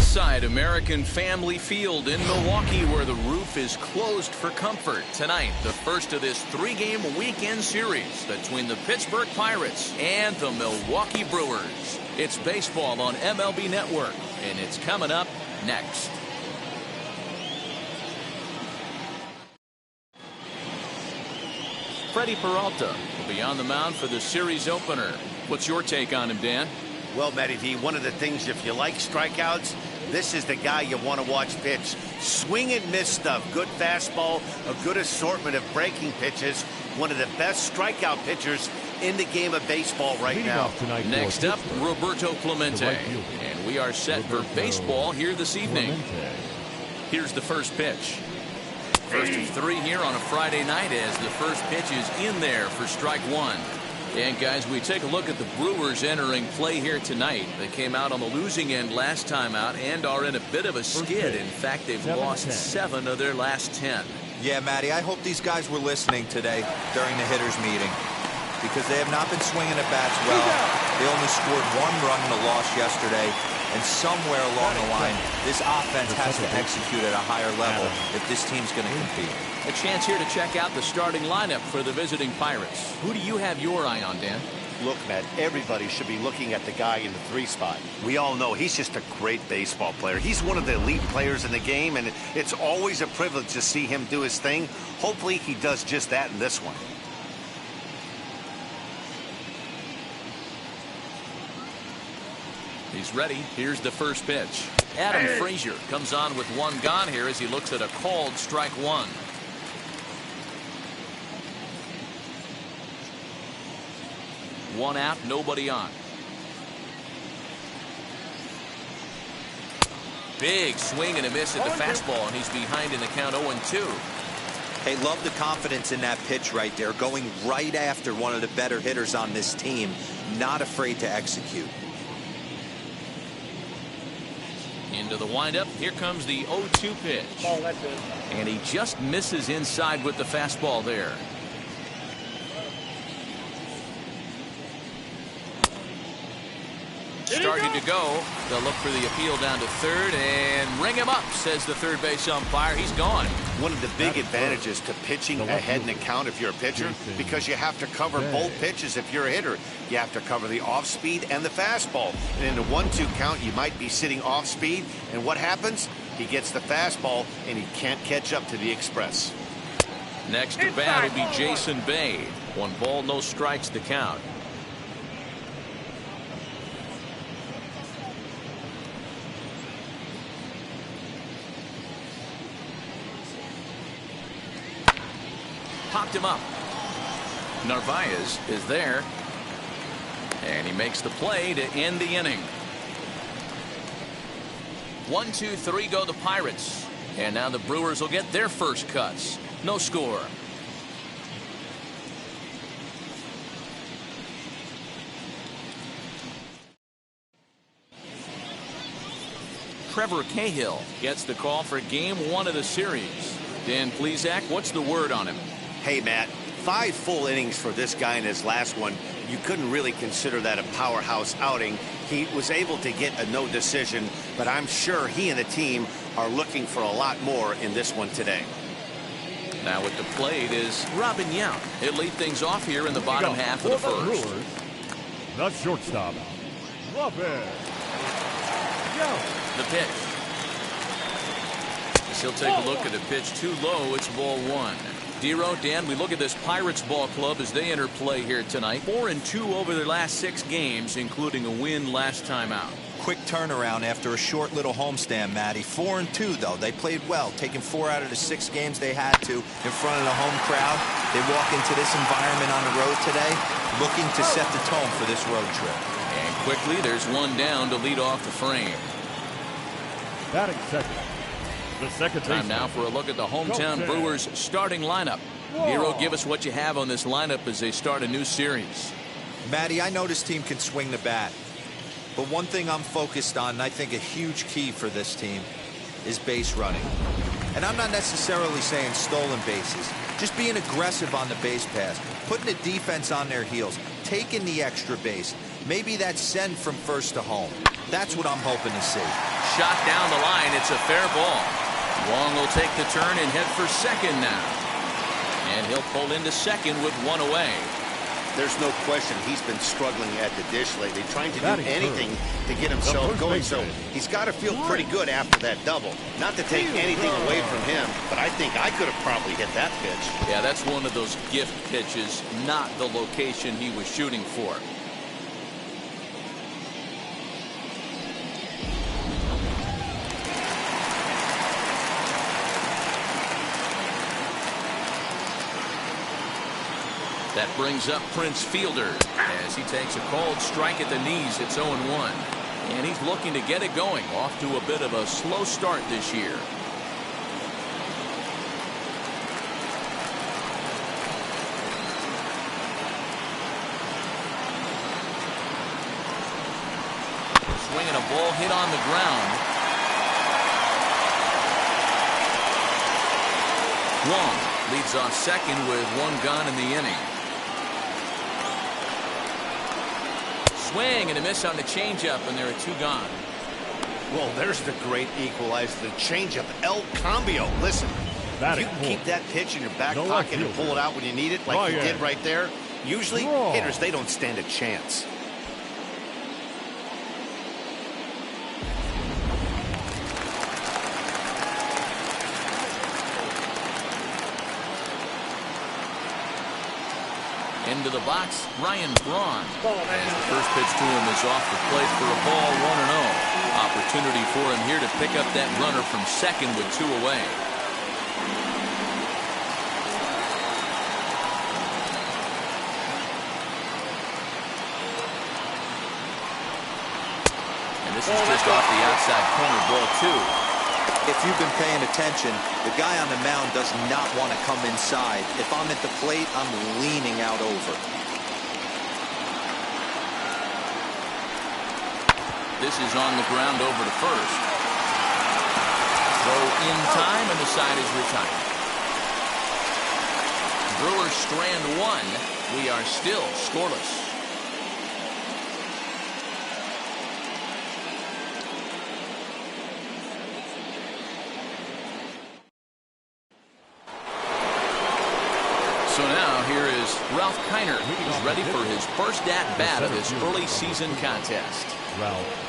inside American Family Field in Milwaukee, where the roof is closed for comfort. Tonight, the first of this three-game weekend series between the Pittsburgh Pirates and the Milwaukee Brewers. It's baseball on MLB Network, and it's coming up next. Freddie Peralta will be on the mound for the series opener. What's your take on him, Dan? Well, Matty V, one of the things, if you like strikeouts, this is the guy you want to watch pitch. Swing and miss stuff. Good fastball, a good assortment of breaking pitches. One of the best strikeout pitchers in the game of baseball right now. Next up, Roberto Clemente. And we are set for baseball here this evening. Here's the first pitch. First of three here on a Friday night as the first pitch is in there for strike one. And guys, we take a look at the Brewers entering play here tonight. They came out on the losing end last time out and are in a bit of a skid. In fact, they've lost 7 of their last 10. Yeah, Matty, I hope these guys were listening today during the hitters meeting, because they have not been swinging at bats well. They only scored 1 run in the loss yesterday, and somewhere along the line, this offense has to execute at a higher level if this team's going to compete. A chance here to check out the starting lineup for the visiting Pirates. Who do you have your eye on, Dan? Look, Matt, everybody should be looking at the guy in the 3 spot. We all know he's just a great baseball player. He's one of the elite players in the game, and it's always a privilege to see him do his thing. Hopefully he does just that in this one. He's ready. Here's the first pitch. Adam Frazier comes on with 1 gone here as he looks at a called strike 1. One out, nobody on. Big swing and a miss at the fastball, and he's behind in the count 0-2. Hey, love the confidence in that pitch right there, going right after one of the better hitters on this team, not afraid to execute. Into the windup. Here comes the 0-2 pitch. Oh, that's it. And he just misses inside with the fastball there. Starting to go. They'll look for the appeal down to third and ring him up, says the third base umpire. He's gone. One of the big advantages to pitching ahead in the count if you're a pitcher, because you have to cover both pitches if you're a hitter. You have to cover the off speed and the fastball. And in the 1-2 count, you might be sitting off speed. And what happens? He gets the fastball and he can't catch up to the express. Next to bat will be Jason Bain. 1 ball, no strikes to count. Popped him up. Narvaez is there, and he makes the play to end the inning. 1, 2, 3 go the Pirates, and now the Brewers will get their first cuts. No score. Trevor Cahill gets the call for game 1 of the series. Dan Plesac, what's the word on him? Hey, Matt, 5 full innings for this guy in his last one. You couldn't really consider that a powerhouse outing. He was able to get a no decision, but I'm sure he and the team are looking for a lot more in this one today. Now at the plate is Robin Yount. He'll lead things off here in the bottom half of the first. Brewers, the shortstop, Robin Yount. The pitch. He'll take a look at a pitch too low. It's ball 1. Dero, Dan, we look at this Pirates ball club as they enter play here tonight. 4-2 over their last 6 games, including a win last time out. Quick turnaround after a short little homestand, Matty. 4-2, though. They played well, taking 4 out of the 6 games they had to in front of the home crowd. They walk into this environment on the road today looking to set the tone for this road trip. And quickly, there's 1 down to lead off the frame. Batting second. The second time now for a look at the hometown Brewers starting lineup. Hero, give us what you have on this lineup as they start a new series. Matty, I know this team can swing the bat, but one thing I'm focused on, and I think a huge key for this team, is base running. And I'm not necessarily saying stolen bases, just being aggressive on the base pass, putting the defense on their heels, taking the extra base. Maybe that's send from first to home. That's what I'm hoping to see. Shot down the line. It's a fair ball. Wong will take the turn and head for second now. And he'll pull into second with one away. There's no question he's been struggling at the dish lately, trying to do anything to get himself going. So he's got to feel pretty good after that double. Not to take anything away from him, but I think I could have probably hit that pitch. Yeah, that's one of those gift pitches, not the location he was shooting for. That brings up Prince Fielder as he takes a called strike at the knees. It's 0-1. And he's looking to get it going. Off to a bit of a slow start this year. Swinging a ball hit on the ground. Wong leads off second with one gone in the inning. Swing and a miss on the changeup, and there are two gone. Well, there's the great equalizer, the changeup, El Cambio. Listen, if you can keep that pitch in your back pocket and pull it out when you need it, like you did right there, usually hitters, they don't stand a chance. Into the box, Ryan Braun. And the first pitch to him is off the plate for a ball, 1-0. Opportunity for him here to pick up that runner from second with two away. And this is just off the outside corner, ball two. If you've been paying attention, the guy on the mound does not want to come inside. If I'm at the plate, I'm leaning out over. This is on the ground over to first. Throw in time, and the side is retired. Brewers strand one. We are still scoreless. So now here is Ralph Kiner, who's ready for his first at-bat of this early season contest. Ralph.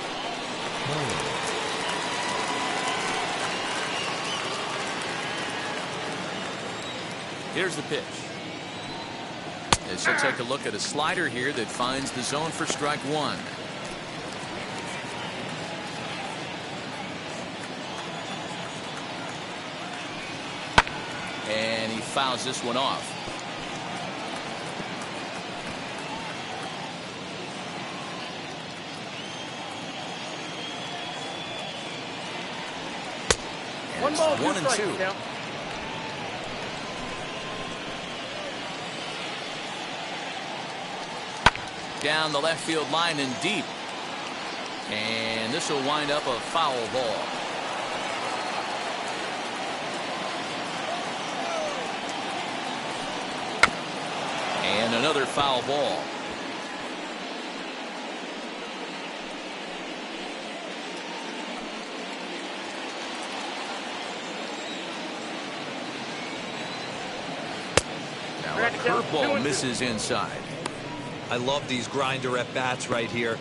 Here's the pitch. As he'll take a look at a slider here that finds the zone for strike one. And he fouls this one off. And it's 1-2. Down the left field line and deep. And this will wind up a foul ball. And another foul ball. Now a curveball misses inside. I love these grinder at bats right here.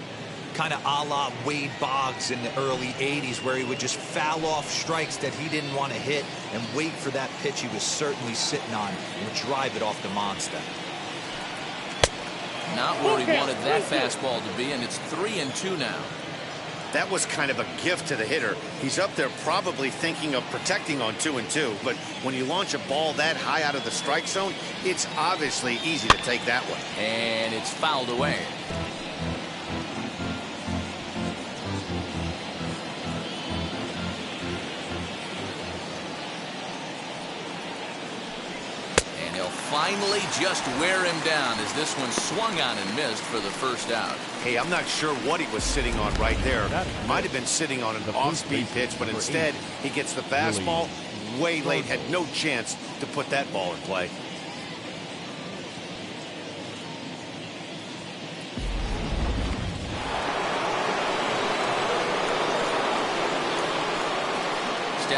Kind of a la Wade Boggs in the early 80s, where he would just foul off strikes that he didn't want to hit and wait for that pitch he was certainly sitting on and drive it off the monster. Not where he wanted that fastball to be, and it's 3-2 now. That was kind of a gift to the hitter. He's up there probably thinking of protecting on 2-2, but when you launch a ball that high out of the strike zone, it's obviously easy to take that one. And it's fouled away. And he'll finally just wear him down as this one swung on and missed for the first out. Hey, I'm not sure what he was sitting on right there. Might have been sitting on an off-speed pitch, but instead he gets the fastball way late, had no chance to put that ball in play.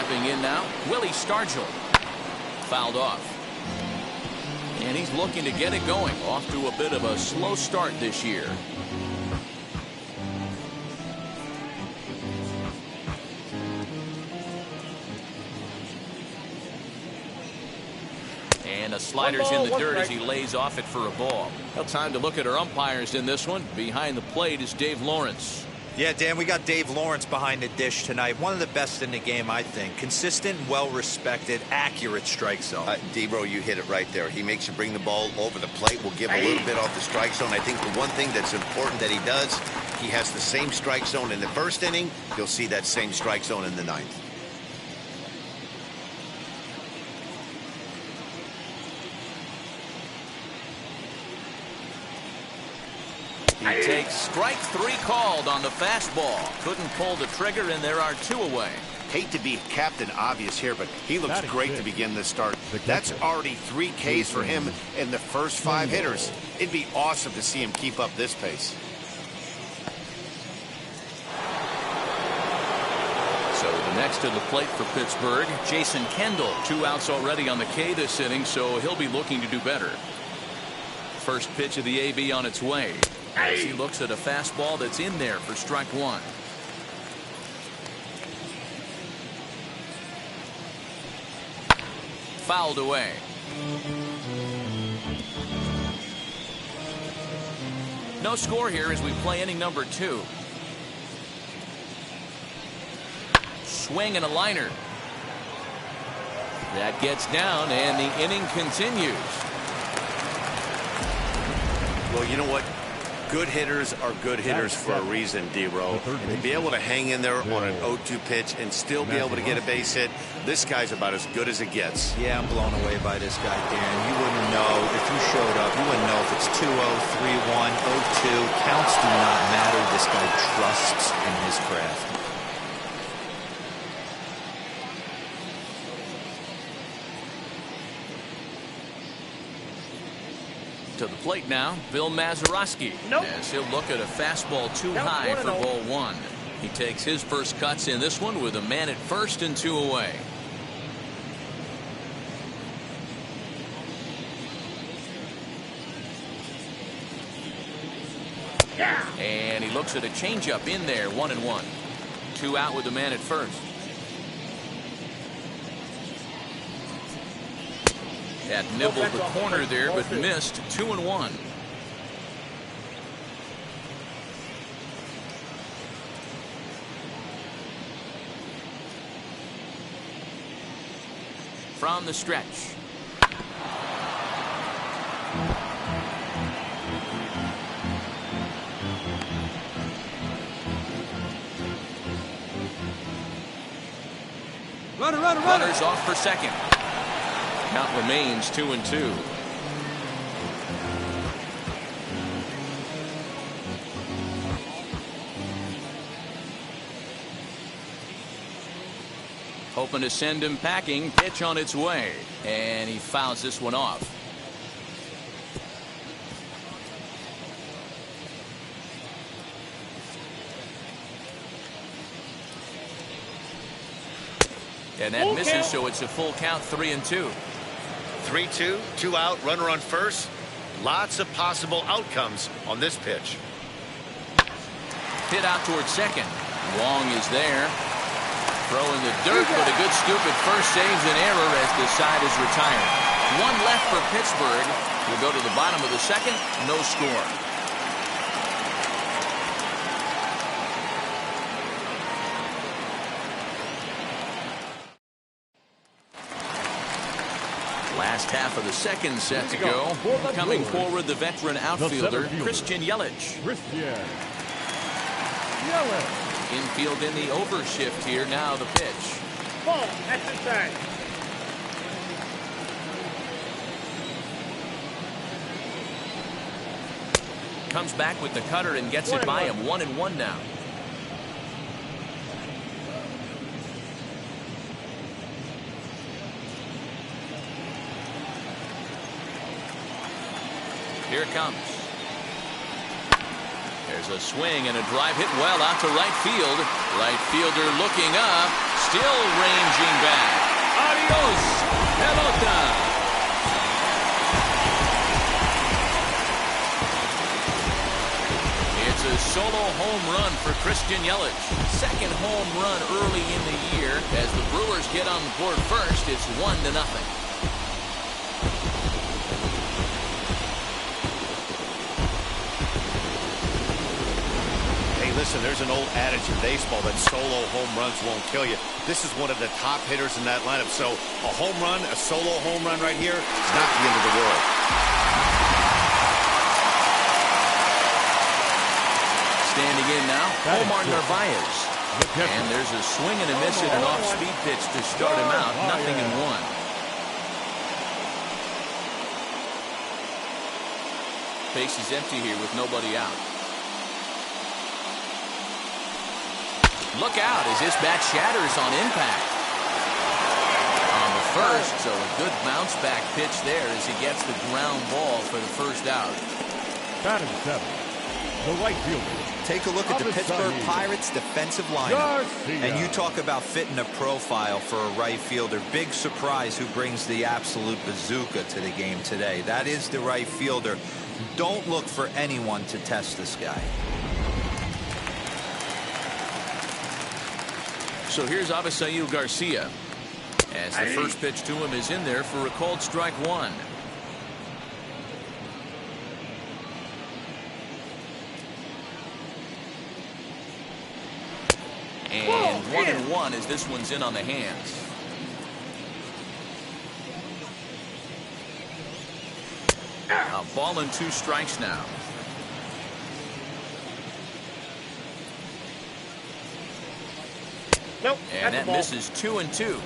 Stepping in now, Willie Stargell. Fouled off. And he's looking to get it going. Off to a bit of a slow start this year. And a slider's in the dirt as he lays off it for a ball. Well, time to look at our umpires in this one. Behind the plate is Dave Lawrence. Yeah, Dan, we got Dave Lawrence behind the dish tonight. One of the best in the game, I think. Consistent, well-respected, accurate strike zone. D-Bro, you hit it right there. He makes you bring the ball over the plate. We'll give a little bit off the strike zone. I think the one thing that's important that he does, he has the same strike zone in the first inning. You'll see that same strike zone in the ninth. He takes strike 3 called on the fastball. Couldn't pull the trigger, and there are 2 away. Hate to be Captain Obvious here, but he looks great to begin this start. That's already 3 Ks for him in the first 5 hitters. It'd be awesome to see him keep up this pace. So the next to the plate for Pittsburgh, Jason Kendall. 2 outs already on the K this inning, so he'll be looking to do better. First pitch of the AB on its way. As he looks at a fastball that's in there for strike 1. Fouled away. No score here as we play inning number 2. Swing and a liner. That gets down, and the inning continues. Well, you know what? Good hitters are good hitters for a reason, D-Bro. And to be able to hang in there on an 0-2 pitch and still be able to get a base hit, this guy's about as good as it gets. Yeah, I'm blown away by this guy, Dan. You wouldn't know if you showed up. You wouldn't know if it's 2-0, 3-1, 0-2. Counts do not matter. This guy trusts in his craft. To the plate now, Bill Mazeroski. As he'll look at a fastball too high for ball 1. He takes his first cuts in this one with a man at first and 2 away. And he looks at a changeup in there, 1-1. 2 out with the man at first. That nibbled the corner there, but missed. 2-1. From the stretch. Runners off for second. Count remains 2-2. Hoping to send him packing. Pitch on its way. And he fouls this one off. And that misses, so it's a full count, 3-2. 3-2, 2 out, runner on first. Lots of possible outcomes on this pitch. Hit out towards second. Wong is there. Throw in the dirt, but a good scoop at first saves an error as the side is retired. 1 left for Pittsburgh. We'll go to the bottom of the second. No score. Last half of the second set to go. Coming forward, the veteran outfielder, Christian Yelich. Infield in the overshift here. Now the pitch. Ball, exercise. Comes back with the cutter and gets it by him. 1-1 now. Here it comes. There's a swing and a drive hit well out to right field. Right fielder looking up. still ranging back. Adios, pelota. It's a solo home run for Christian Yelich. Second home run early in the year. As the Brewers get on the board first, it's 1-0. Hey, listen, there's an old adage in baseball that solo home runs won't kill you. This is one of the top hitters in that lineup. So a home run, a solo home run right here, it's not the end of the world. Standing in now, Omar Narvaez. And there's a swing and a miss at an off-speed pitch to start him out. 0-1. Base is empty here with nobody out. Look out as this bat shatters on impact. On the first, so a good bounce-back pitch there as he gets the ground ball for the first out. Batting 7, the right fielder. Take a look at the Pittsburgh Pirates defensive lineup. And you talk about fitting a profile for a right fielder. Big surprise who brings the absolute bazooka to the game today. That is the right fielder. Don't look for anyone to test this guy. So here's Avisail Garcia. As the first pitch to him is in there for a called strike 1. And 1-1 as this one's in on the hands. A ball and 2 strikes now. Nope. And that misses 2-2.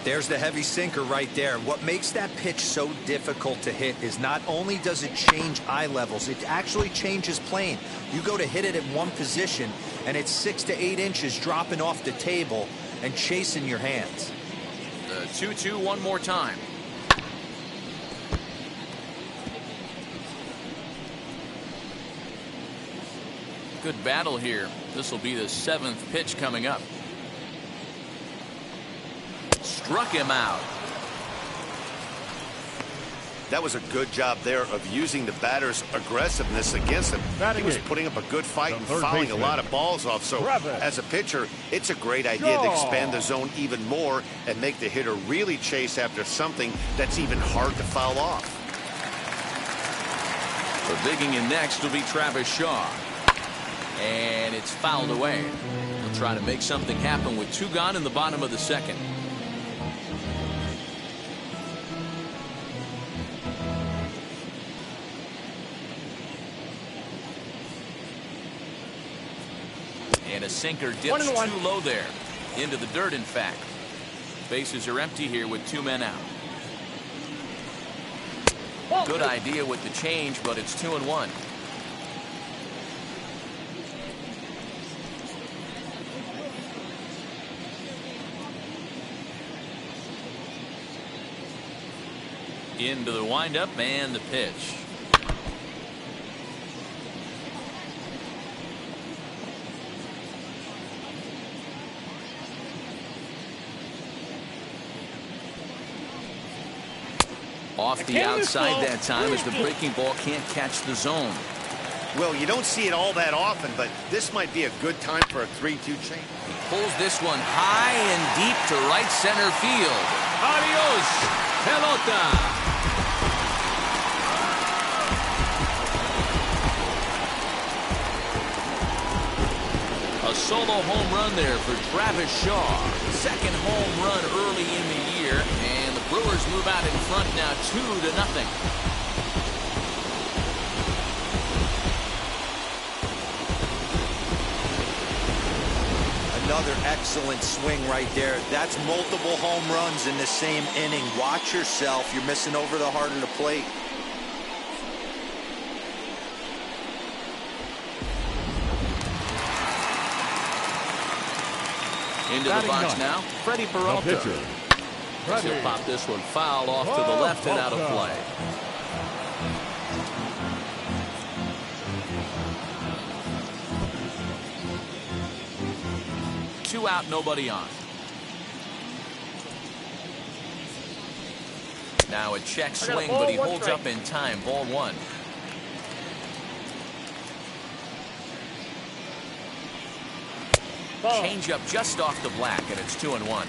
There's the heavy sinker right there. What makes that pitch so difficult to hit is not only does it change eye levels, it actually changes plane. You go to hit it in one position, and it's 6 to 8 inches dropping off the table and chasing your hands. The 2-2 one more time. Good battle here. This will be the 7th pitch coming up. Struck him out. That was a good job there of using the batter's aggressiveness against him. He was putting up a good fight and fouling a lot of balls off. So as a pitcher, it's a great idea to expand the zone even more and make the hitter really chase after something that's even hard to foul off. So digging in next will be Travis Shaw. And it's fouled away. He'll try to make something happen with 2 gone in the bottom of the 2nd. And a sinker dips too low there. Into the dirt, in fact. Bases are empty here with 2 men out. Good idea with the change, but it's 2-1. Into the windup and the pitch. Off the outside that time as the breaking ball can't catch the zone. Well, you don't see it all that often, but this might be a good time for a 3-2 change. He pulls this one high and deep to right center field. Adios, pelota. A solo home run there for Travis Shaw. 2nd home run early in the year, and the Brewers move out in front now 2-0. Another excellent swing right there. That's multiple home runs in the same inning. Watch yourself. You're missing over the heart of the plate. Into the box now, Freddie Peralta. He'll pop this one foul off to the left and out of play. Two out, nobody on. Now a check swing, but he holds up in time. Ball one. Change up just off the black, and it's 2-1.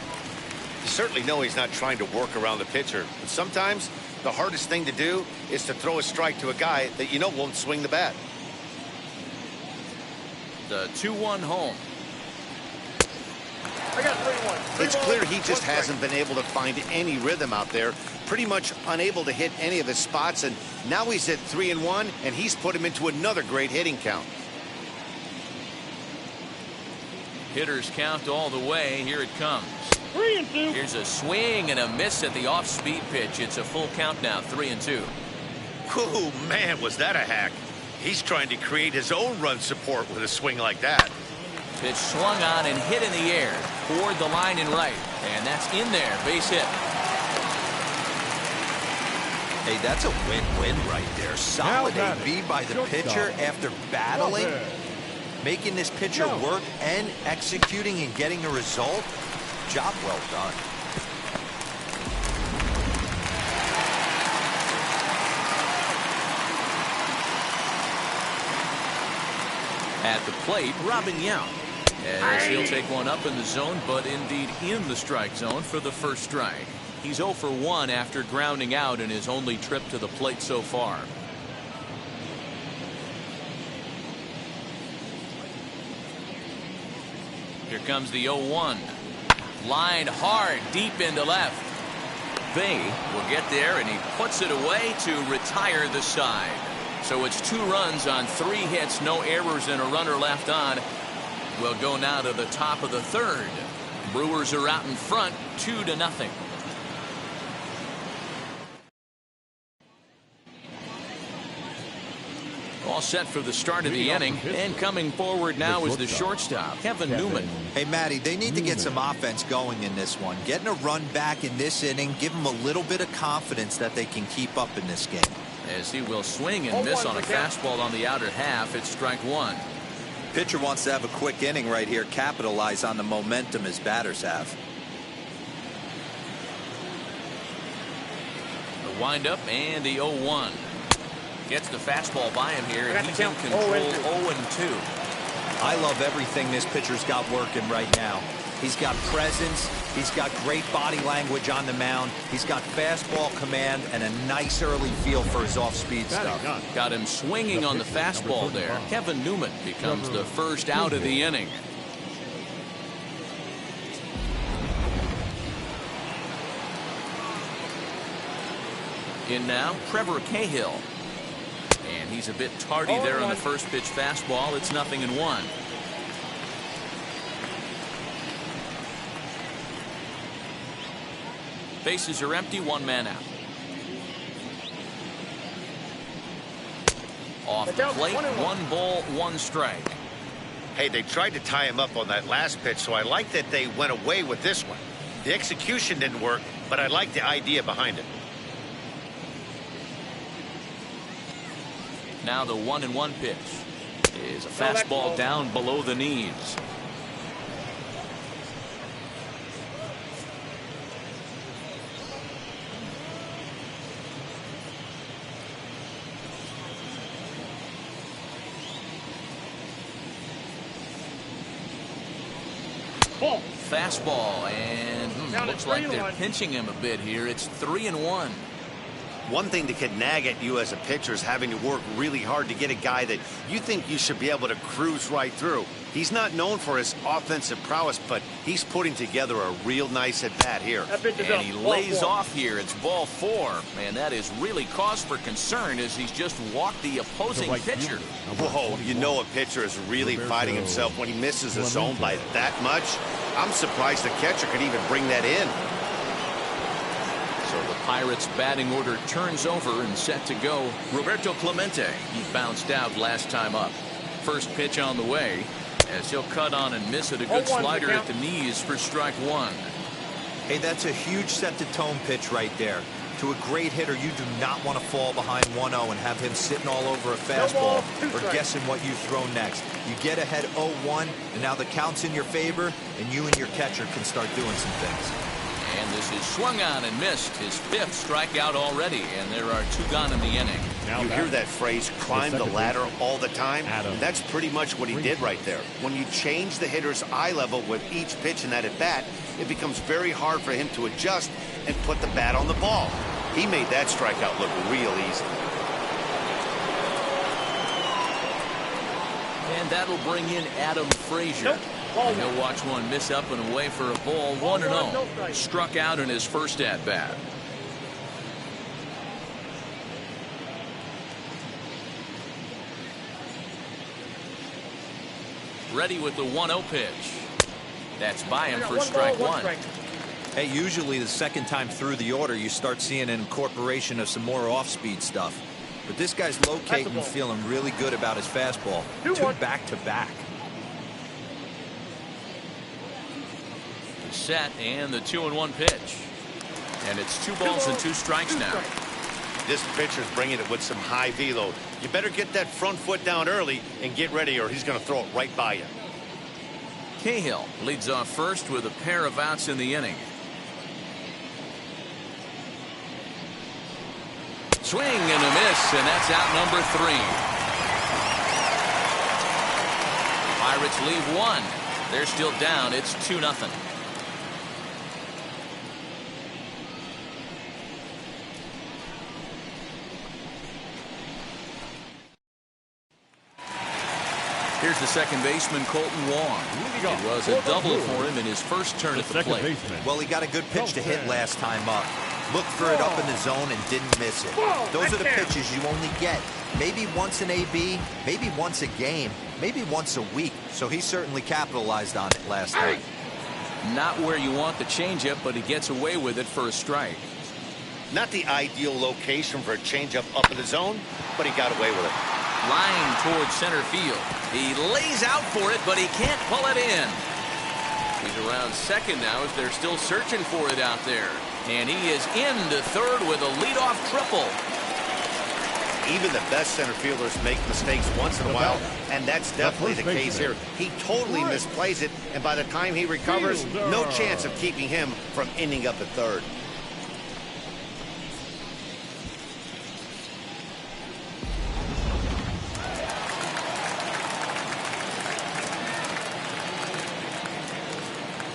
You certainly know he's not trying to work around the pitcher, but sometimes the hardest thing to do is to throw a strike to a guy that you know won't swing the bat. The 2-1 home. I got 3-1. It's clear he just hasn't been able to find any rhythm out there. Pretty much unable to hit any of his spots, and now he's at 3-1, and he's put him into another great hitting count. Hitters count all the way. Here it comes. 3-2. Here's a swing and a miss at the off-speed pitch. It's a full count now, 3-2. Oh, man, was that a hack. He's trying to create his own run support with a swing like that. Pitch swung on and hit in the air toward the line and right, and that's in there. Base hit. Hey, that's a win-win right there. Solid AB by the pitcher after battling, making this pitcher work and executing and getting a result. Job well done. At the plate, Robin Yount, as he'll take one up in the zone, but indeed in the strike zone for the first strike. He's 0 for 1 after grounding out in his only trip to the plate so far. Here comes the 0-1. Lined hard deep into left. Bain will get there, and he puts it away to retire the side. So it's 2 runs on 3 hits, no errors, and a runner left on. We'll go now to the top of the third. Brewers are out in front, 2-0. All set for the start of the inning, and coming forward now is the shortstop, Kevin Newman. Hey, Matty, they need to get some offense going in this one. Getting a run back in this inning, give them a little bit of confidence that they can keep up in this game. As he will swing and miss on a fastball on the outer half, it's strike 1. Pitcher wants to have a quick inning right here, capitalize on the momentum his batters have. The windup and the 0-1. Gets the fastball by him here, and he's in control. 0-2. I love everything this pitcher's got working right now. He's got presence. He's got great body language on the mound. He's got fastball command and a nice early feel for his off-speed stuff. Got him swinging on the fastball there. Kevin Newman becomes the first out of the inning. In now, Trevor Cahill. And he's a bit tardy there on the first pitch fastball. It's 0-1. Bases are empty, 1 man out. Off the plate, 1 ball, 1 strike. Hey, they tried to tie him up on that last pitch, so I like that they went away with this one. The execution didn't work, but I like the idea behind it. Now the 1-1 pitch is a fastball down below the knees. Fastball, and looks like they're pinching him a bit here. It's 3-1. One thing that can nag at you as a pitcher is having to work really hard to get a guy that you think you should be able to cruise right through. He's not known for his offensive prowess, but he's putting together a real nice at-bat here. And he lays off here. It's ball 4. And that is really cause for concern as he's just walked the opposing pitcher. Whoa, you know a pitcher is really fighting himself when he misses a zone by that much. I'm surprised the catcher could even bring that in. So the Pirates' batting order turns over and set to go. Roberto Clemente, he bounced out last time up. First pitch on the way, as he'll cut on and miss it. A good slider at the knees for strike 1. Hey, that's a huge set-the-tone pitch right there. To a great hitter, you do not want to fall behind 1-0 and have him sitting all over a fastball or guessing what you throw next. You get ahead 0-1, and now the count's in your favor, and you and your catcher can start doing some things. And And this is swung on and missed. His 5th strikeout already, and there are 2 gone in the inning. You hear that phrase, climb the ladder, all the time? That's pretty much what he did right there. When you change the hitter's eye level with each pitch in that at-bat, it becomes very hard for him to adjust and put the bat on the ball. He made that strikeout look real easy. And that'll bring in Adam Frazier. And he'll watch one miss up and away for a ball, 1-0. Struck out in his first at-bat. Ready with the 1-0 pitch. That's by him for strike 1. Hey, usually the second time through the order, you start seeing an incorporation of some more off-speed stuff. But this guy's locating and feeling really good about his fastball. 2 back-to-back. Set and the 2-1 pitch. And it's 2 balls and 2 strikes now. This pitcher's bringing it with some high velo. You better get that front foot down early and get ready, or he's going to throw it right by you. Cahill leads off first with a pair of outs in the inning. Swing and a miss, and that's out number 3. Pirates leave 1. They're still down. It's 2-0. Here's the second baseman, Colton Wong. It was a double for him in his first turn at the plate. Well, he got a good pitch to hit last time up. Looked for it up in the zone and didn't miss it. Those are the pitches you only get. Maybe once an AB, maybe once a game, maybe once a week. So he certainly capitalized on it last night. Not where you want the changeup, but he gets away with it for a strike. Not the ideal location for a changeup up in the zone, but he got away with it. Line towards center field. He lays out for it, but he can't pull it in. He's around second now as they're still searching for it out there. And he is into third with a leadoff triple. Even the best center fielders make mistakes once in a while, and that's definitely the case here. He totally misplays it, and by the time he recovers, no chance of keeping him from ending up at third.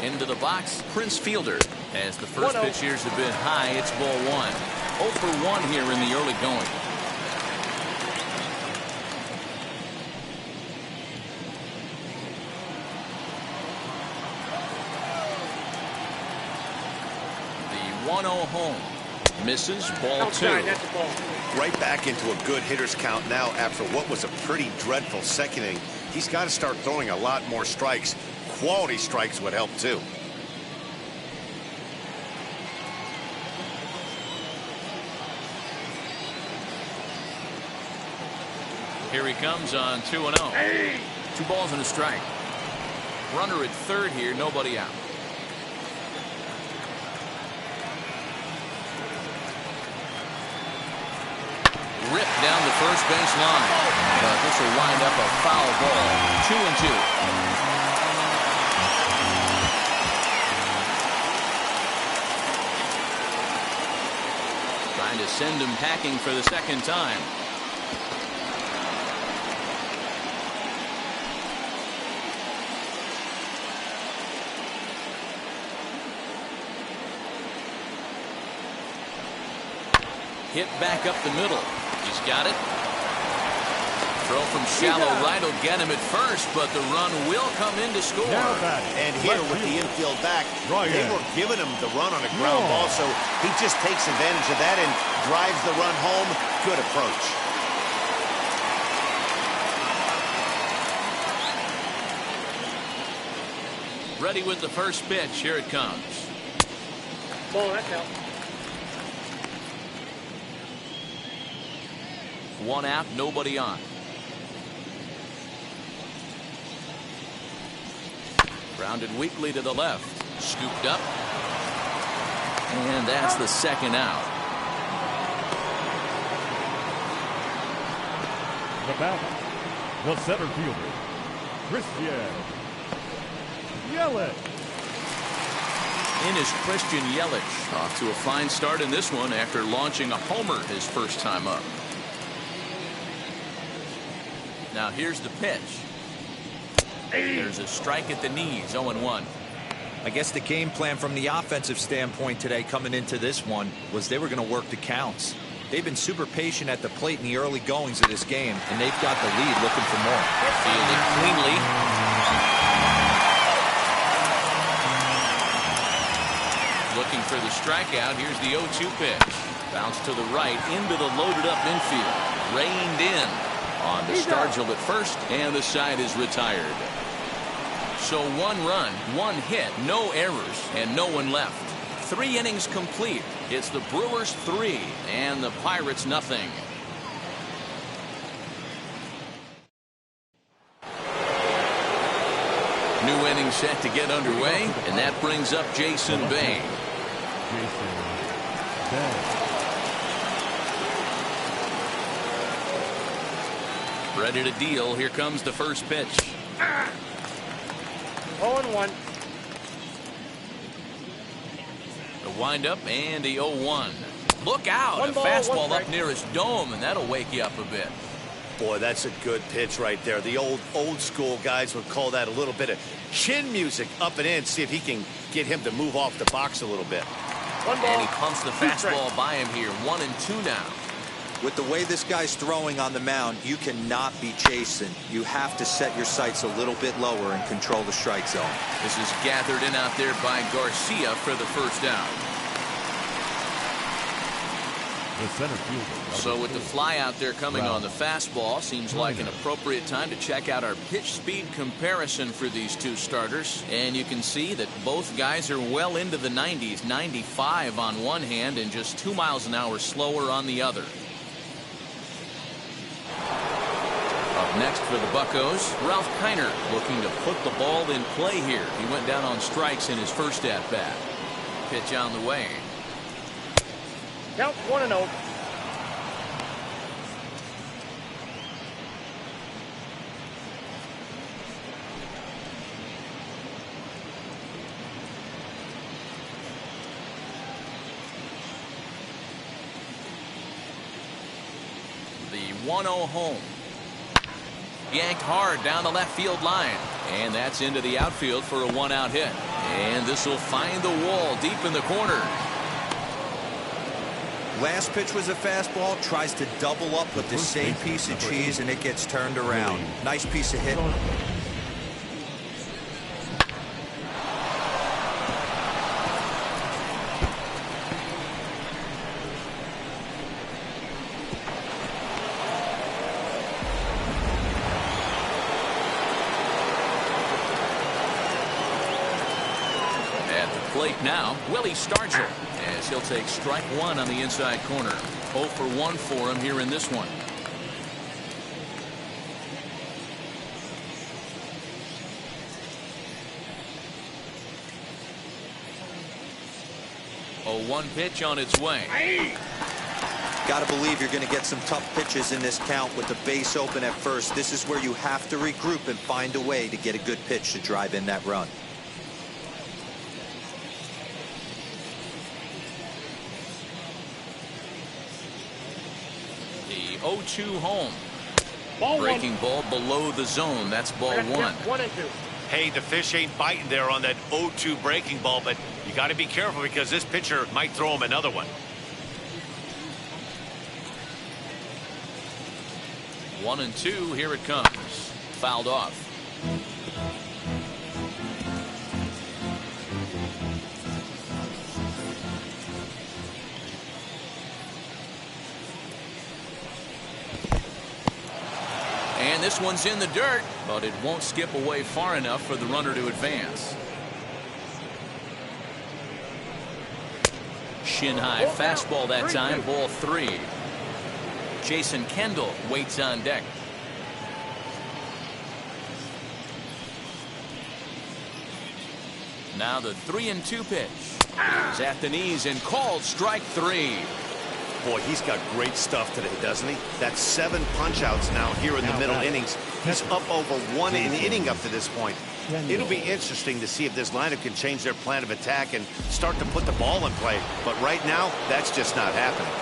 Into the box, Prince Fielder. As the first pitch here's a bit high, it's ball 1. 0 for 1 here in the early going. The 1-0 home. Misses, ball 2. Right back into a good hitter's count now after what was a pretty dreadful second inning. He's got to start throwing a lot more strikes. Quality strikes would help too. Here he comes on 2-0. 2 balls and a strike. Runner at third here, nobody out. Ripped down the first base line. But this will wind up a foul ball. 2-2. Trying to send him packing for the second time. Hit back up the middle. He's got it. Throw from shallow right will get him at first, but the run will come in to score. And here with the infield back, they were giving him the run on a ground ball, so he just takes advantage of that and drives the run home. Good approach. Ready with the first pitch. Here it comes. Ball, that's out. 1 out, nobody on. Grounded weakly to the left. Scooped up. And that's the second out. The batter, the center fielder, Frazier. Yelich. in is Christian Yelich. Off to a fine start in this one after launching a homer his first time up. Now here's the pitch. There's a strike at the knees, 0-1. I guess the game plan from the offensive standpoint today coming into this one was they were going to work the counts. They've been super patient at the plate in the early goings of this game, and they've got the lead looking for more. Fielded cleanly. Looking for the strikeout. Here's the 0-2 pitch. Bounce to the right into the loaded up infield. Reined in on the Stargell at first, and the side is retired. So 1 run, 1 hit, no errors, and no one left. 3 innings complete. It's the Brewers 3 and the Pirates nothing. New inning set to get underway, and that brings up Jason Bain. Ready to deal. Here comes the first pitch. 0-1. The windup and the 0-1. Look out. One A ball, fastball one up near his dome, and that'll wake you up a bit. Boy, that's a good pitch right there. The old school guys would call that a little bit of chin music up and in. See if he can get him to move off the box a little bit. 1 ball. And he pumps the fastball by him here. 1-2 now. With the way this guy's throwing on the mound, you cannot be chasing. You have to set your sights a little bit lower and control the strike zone. This is gathered in out there by Garcia for the first down. The center fielder. So with the fly out there coming on the fastball, seems like an appropriate time to check out our pitch speed comparison for these two starters. And you can see that both guys are well into the 90s, 95 on one hand and just 2 miles an hour slower on the other. Up next for the Buccos, Ralph Kiner looking to put the ball in play here. He went down on strikes in his first at-bat. Pitch on the way. Count 1-0. The 1-0 home. Yanked hard down the left field line. And that's into the outfield for a 1-out hit. And this will find the wall deep in the corner. Last pitch was a fastball, tries to double up with the same piece of cheese, and it gets turned around. Nice piece of hitting. At the plate now, Willie Stargell, as he'll take strike 1 on the inside corner. 0 for 1 for him here in this one. A 1 pitch on its way. Got to believe you're going to get some tough pitches in this count with the base open at first. This is where you have to regroup and find a way to get a good pitch to drive in that run. The 0-2 home. Ball Breaking ball below the zone. That's ball 1. 1-2. Hey, the fish ain't biting there on that 0-2 breaking ball, but you got to be careful because this pitcher might throw him another one. 1-2. Here it comes. Fouled off. And this one's in the dirt, but it won't skip away far enough for the runner to advance. Shin high fastball that time, ball 3. Jason Kendall waits on deck. Now the 3-2 pitch is at the knees and called strike 3. Boy, he's got great stuff today, doesn't he? That's 7 punch outs now here in the middle innings. He's up over 1 an inning up to this point. It'll be interesting to see if this lineup can change their plan of attack and start to put the ball in play. But right now, that's just not happening.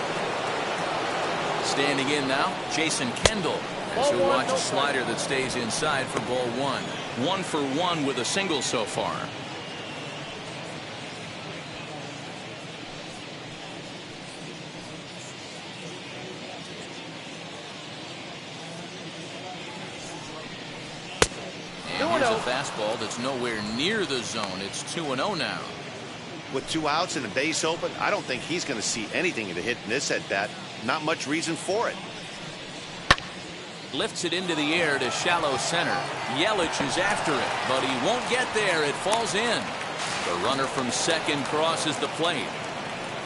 Standing in now, Jason Kendall, as he'll watch a slider that stays inside for ball one. 1 for 1 with a single so far. And here's a fastball that's nowhere near the zone. It's 2-0 now. With 2 outs and a base open, I don't think he's going to see anything to hit in this at-bat. Not much reason for it. Lifts it into the air to shallow center. Yelich is after it, but he won't get there. It falls in. The runner from second crosses the plate.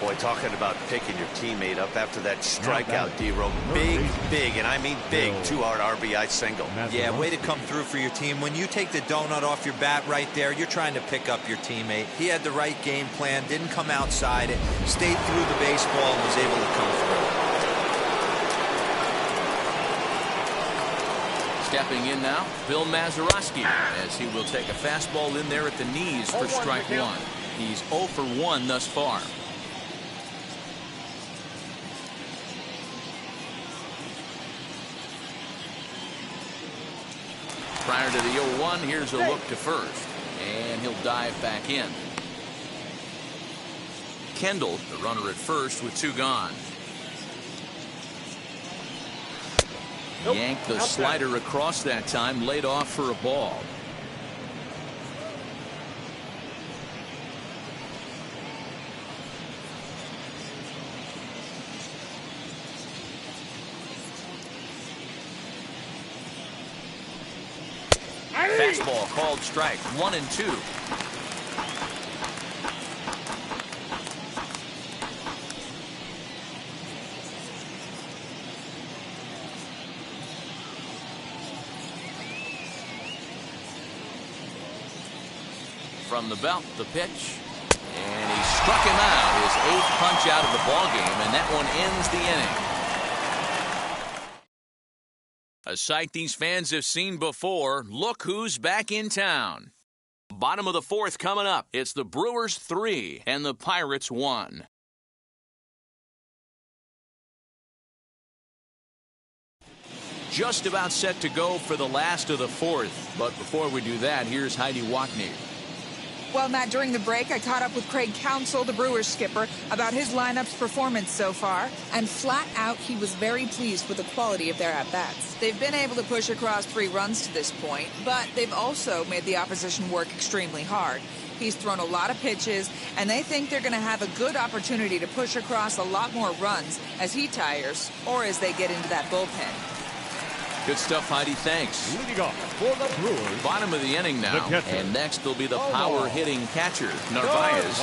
Boy, talking about picking your teammate up after that strikeout, D-Row. Big, and I mean big, 2-out RBI single. Yeah, way to come through for your team. When you take the donut off your bat right there, you're trying to pick up your teammate. He had the right game plan, didn't come outside it, stayed through the baseball, and was able to come through. Stepping in now, Bill Mazeroski, as he will take a fastball in there at the knees for strike one. He's 0 for 1 thus far. Prior to the 0-1, here's a look to first, and he'll dive back in. Kendall, the runner at first with 2 gone. Yanked the slider across that time, laid off for a ball. Fastball called strike, 1-2. From the belt, the pitch, and he struck him out. His 8th punch out of the ball game, and that one ends the inning. A sight these fans have seen before. Look who's back in town. Bottom of the 4th coming up. It's the Brewers 3 and the Pirates 1. Just about set to go for the last of the 4th. But before we do that, here's Heidi Wackney. Well, Matt, during the break, I caught up with Craig Counsell, the Brewers skipper, about his lineup's performance so far. And flat out, he was very pleased with the quality of their at-bats. They've been able to push across 3 runs to this point, but they've also made the opposition work extremely hard. He's thrown a lot of pitches, and they think they're going to have a good opportunity to push across a lot more runs as he tires or as they get into that bullpen. Good stuff, Heidi. Thanks. Leading off for the Brewers. Bottom of the inning now. And next will be the power-hitting catcher, Narvaez.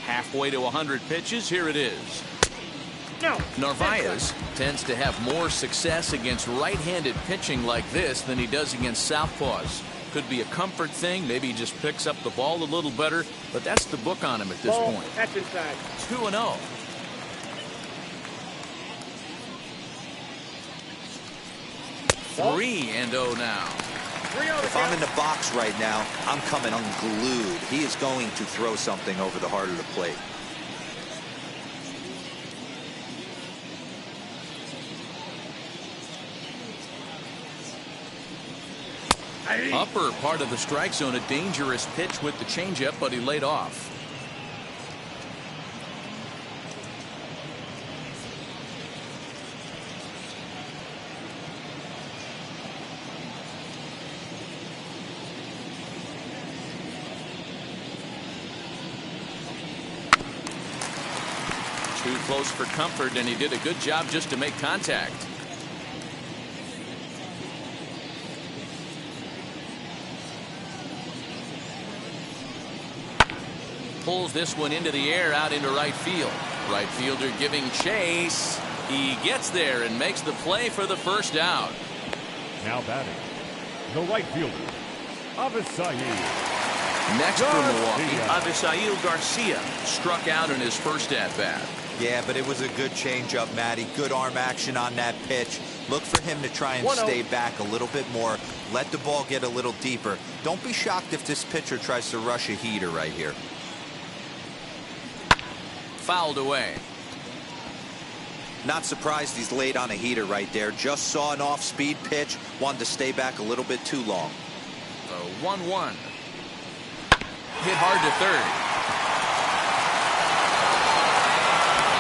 Halfway to 100 pitches. Here it is. Narvaez tends to have more success against right-handed pitching like this than he does against southpaws. Could be a comfort thing. Maybe he just picks up the ball a little better, but that's the book on him at this point. That's inside. 2-0. Three and 0 now. If I'm in the box right now, I'm coming unglued. He is going to throw something over the heart of the plate. Upper part of the strike zone, a dangerous pitch with the changeup, but he laid off. Too close for comfort, and he did a good job just to make contact. Pulls this one into the air out into right field. Right fielder giving chase. He gets there and makes the play for the first out. Now batting, the right fielder, Avisail. Next for Milwaukee, Avisail Garcia struck out in his first at-bat. Yeah, but it was a good changeup, Matty. Good arm action on that pitch. Look for him to try and stay back a little bit more. Let the ball get a little deeper. Don't be shocked if this pitcher tries to rush a heater right here. Fouled away. Not surprised he's laid on a heater right there. Just saw an off-speed pitch. Wanted to stay back a little bit too long. 1-1. Hit hard to third.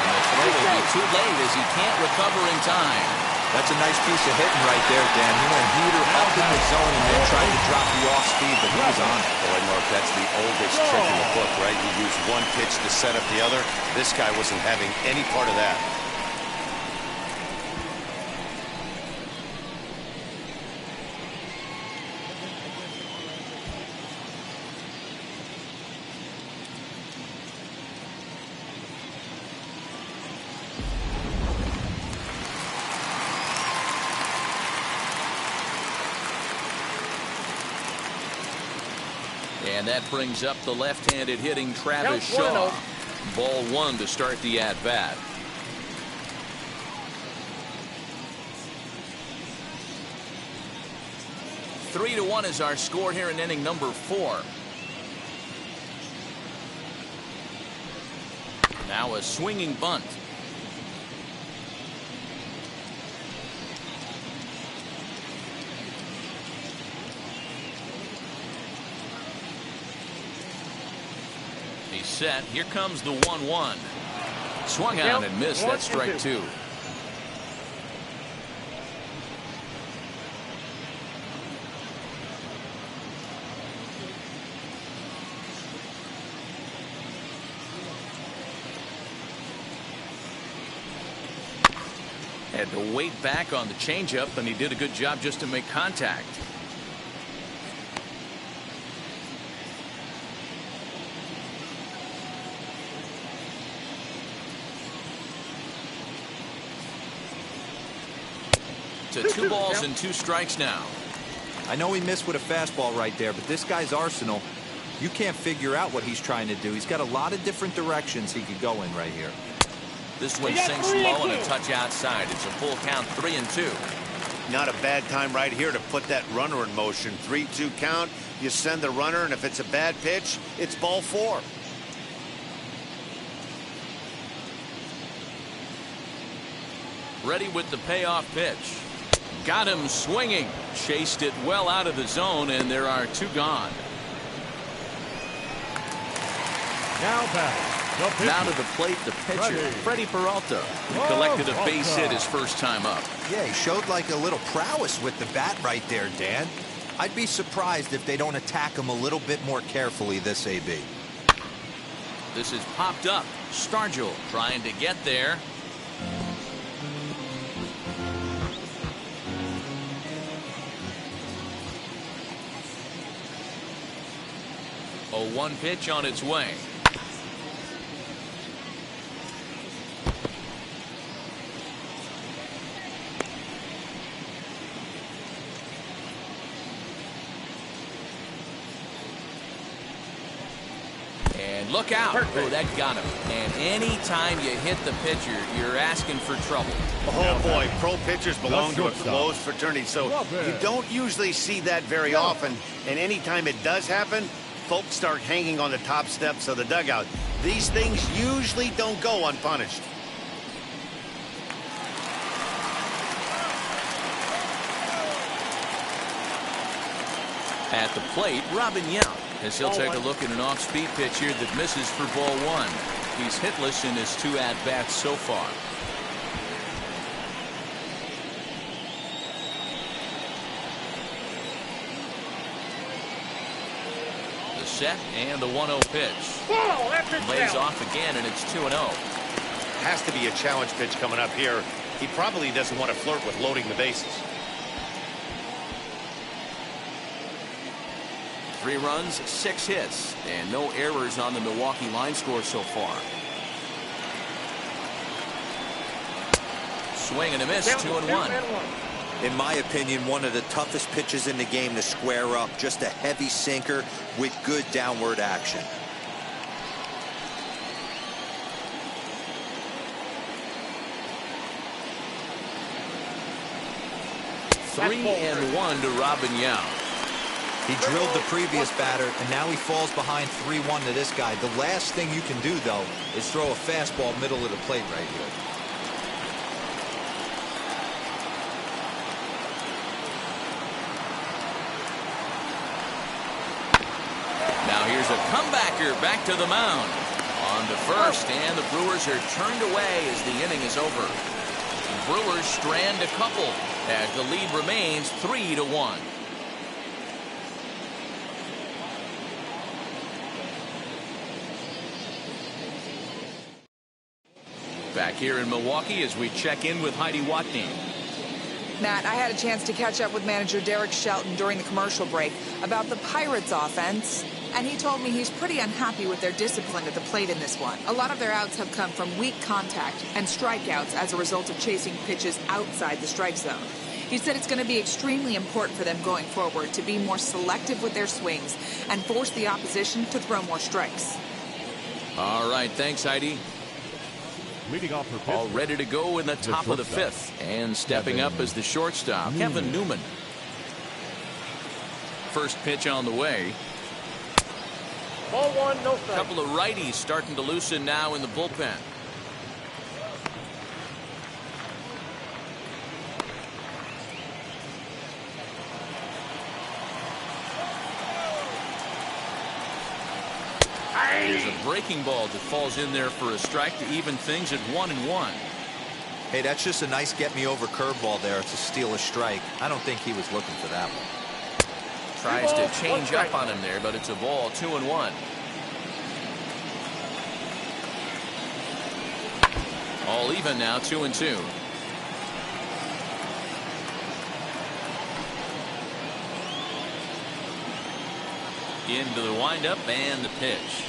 And the throw will be too late as he can't recover in time. That's a nice piece of hitting right there, Dan. He went heater up in the zone and then tried to drop the off-speed, but he was on it. Boy, Mark, that's the oldest trick in the book, right? You use one pitch to set up the other. This guy wasn't having any part of that. And that brings up the left-handed hitting Travis Shaw. Ball 1 to start the at-bat. Three to 1 is our score here in inning number 4. Now a swinging bunt. He's set. Here comes the 1-1. Swung out and missed. That's strike 2. Had to wait back on the changeup, and he did a good job just to make contact. To 2 balls and 2 strikes now. I know he missed with a fastball right there, but this guy's arsenal, you can't figure out what he's trying to do. He's got a lot of different directions he could go in right here. This one sinks low and a touch outside. It's a full count, 3-2. Not a bad time right here to put that runner in motion. 3-2 count. You send the runner, and if it's a bad pitch, it's ball 4. Ready with the payoff pitch. Got him swinging. Chased it well out of the zone, and there are 2 gone. Now to the plate, the pitcher, Freddie Peralta, who collected a base hit his first time up. Yeah, he showed like a little prowess with the bat right there, Dan. I'd be surprised if they don't attack him a little bit more carefully this AB. This is popped up. Stargell trying to get there. A 1 pitch on its way. And look out. Oh, that got him. And any time you hit the pitcher, you're asking for trouble. Oh, boy. Pro pitchers belong to a closed fraternity, so you don't usually see that very often. And anytime it does happen, folks start hanging on the top steps of the dugout. These things usually don't go unpunished. At the plate, Robin Yount, as he'll take a look at an off-speed pitch here that misses for ball 1. He's hitless in his 2 at-bats so far. The set and the 1-0 pitch. Lays off again, and it's 2-0. Has to be a challenge pitch coming up here. He probably doesn't want to flirt with loading the bases. 3 runs, 6 hits, and no errors on the Milwaukee line score so far. Swing and a miss, 2-1. In my opinion, one of the toughest pitches in the game to square up. Just a heavy sinker with good downward action. 3-1 to Robin Yount. He drilled the previous batter, and now he falls behind 3-1 to this guy. The last thing you can do, though, is throw a fastball middle of the plate right here. Now here's a comebacker back to the mound. On to first, and the Brewers are turned away as the inning is over. The Brewers strand a couple as the lead remains 3-1. Back here in Milwaukee as we check in with Heidi Watney. Matt, I had a chance to catch up with manager Derek Shelton during the commercial break about the Pirates offense, and he told me he's pretty unhappy with their discipline at the plate in this one. A lot of their outs have come from weak contact and strikeouts as a result of chasing pitches outside the strike zone. He said it's going to be extremely important for them going forward to be more selective with their swings and force the opposition to throw more strikes. All right, thanks, Heidi. Leading off for pitch. All ready to go in the top of the fifth. And stepping up as the shortstop, Kevin Newman. First pitch on the way. Ball one, no strike. Couple of righties starting to loosen now in the bullpen. There's a breaking ball that falls in there for a strike to even things at 1-1. Hey, that's just a nice get-me-over curveball there to steal a strike. I don't think he was looking for that one. Tries to change up on him there, but it's a ball, 2-1. All even now, 2-2. Into the windup and the pitch.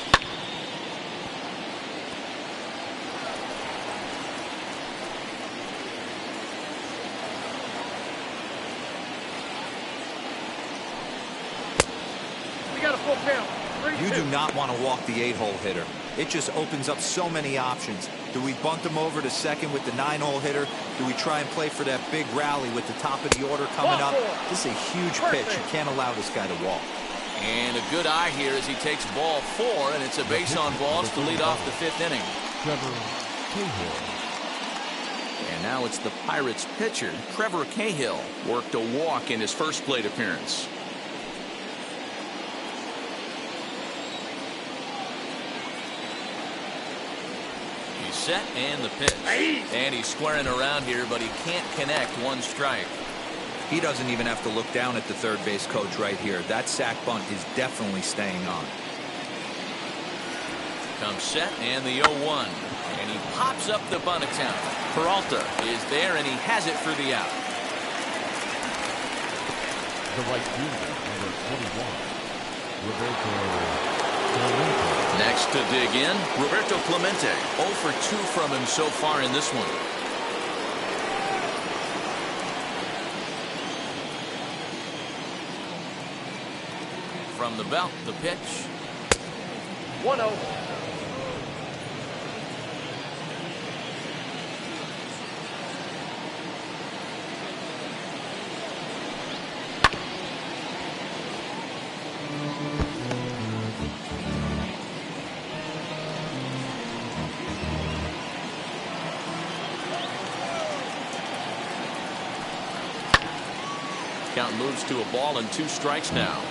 We got a full count. You do not want to walk the 8-hole hitter. It just opens up so many options. Do we bunt him over to second with the 9-hole hitter? Do we try and play for that big rally with the top of the order coming up? This is a huge pitch. You can't allow this guy to walk. And a good eye here as he takes ball 4, and it's a base on balls to lead off the 5th inning. Trevor Cahill. And now it's the Pirates pitcher, Trevor Cahill, worked a walk in his first plate appearance. He's set and the pitch. And he's squaring around here, but he can't connect. 1 strike. He doesn't even have to look down at the third base coach right here. That sac bunt is definitely staying on. Comes set and the 0-1. And he pops up the bunt attempt. Peralta is there and he has it for the out. The right fielder, number 21, Roberto Clemente. Next to dig in, Roberto Clemente. 0 for 2 from him so far in this one. From the belt, the pitch. 1-0. Count moves to a ball and 2 strikes now.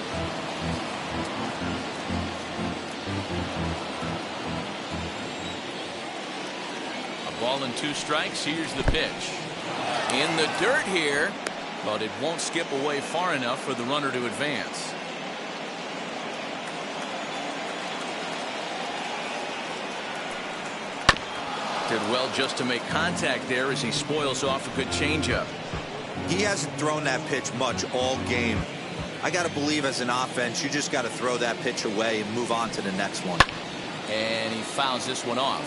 Ball and 2 strikes. Here's the pitch. In the dirt here, but it won't skip away far enough for the runner to advance. Did well just to make contact there as he spoils off a good changeup. He hasn't thrown that pitch much all game. I got to believe as an offense, you just got to throw that pitch away and move on to the next one. And he fouls this one off.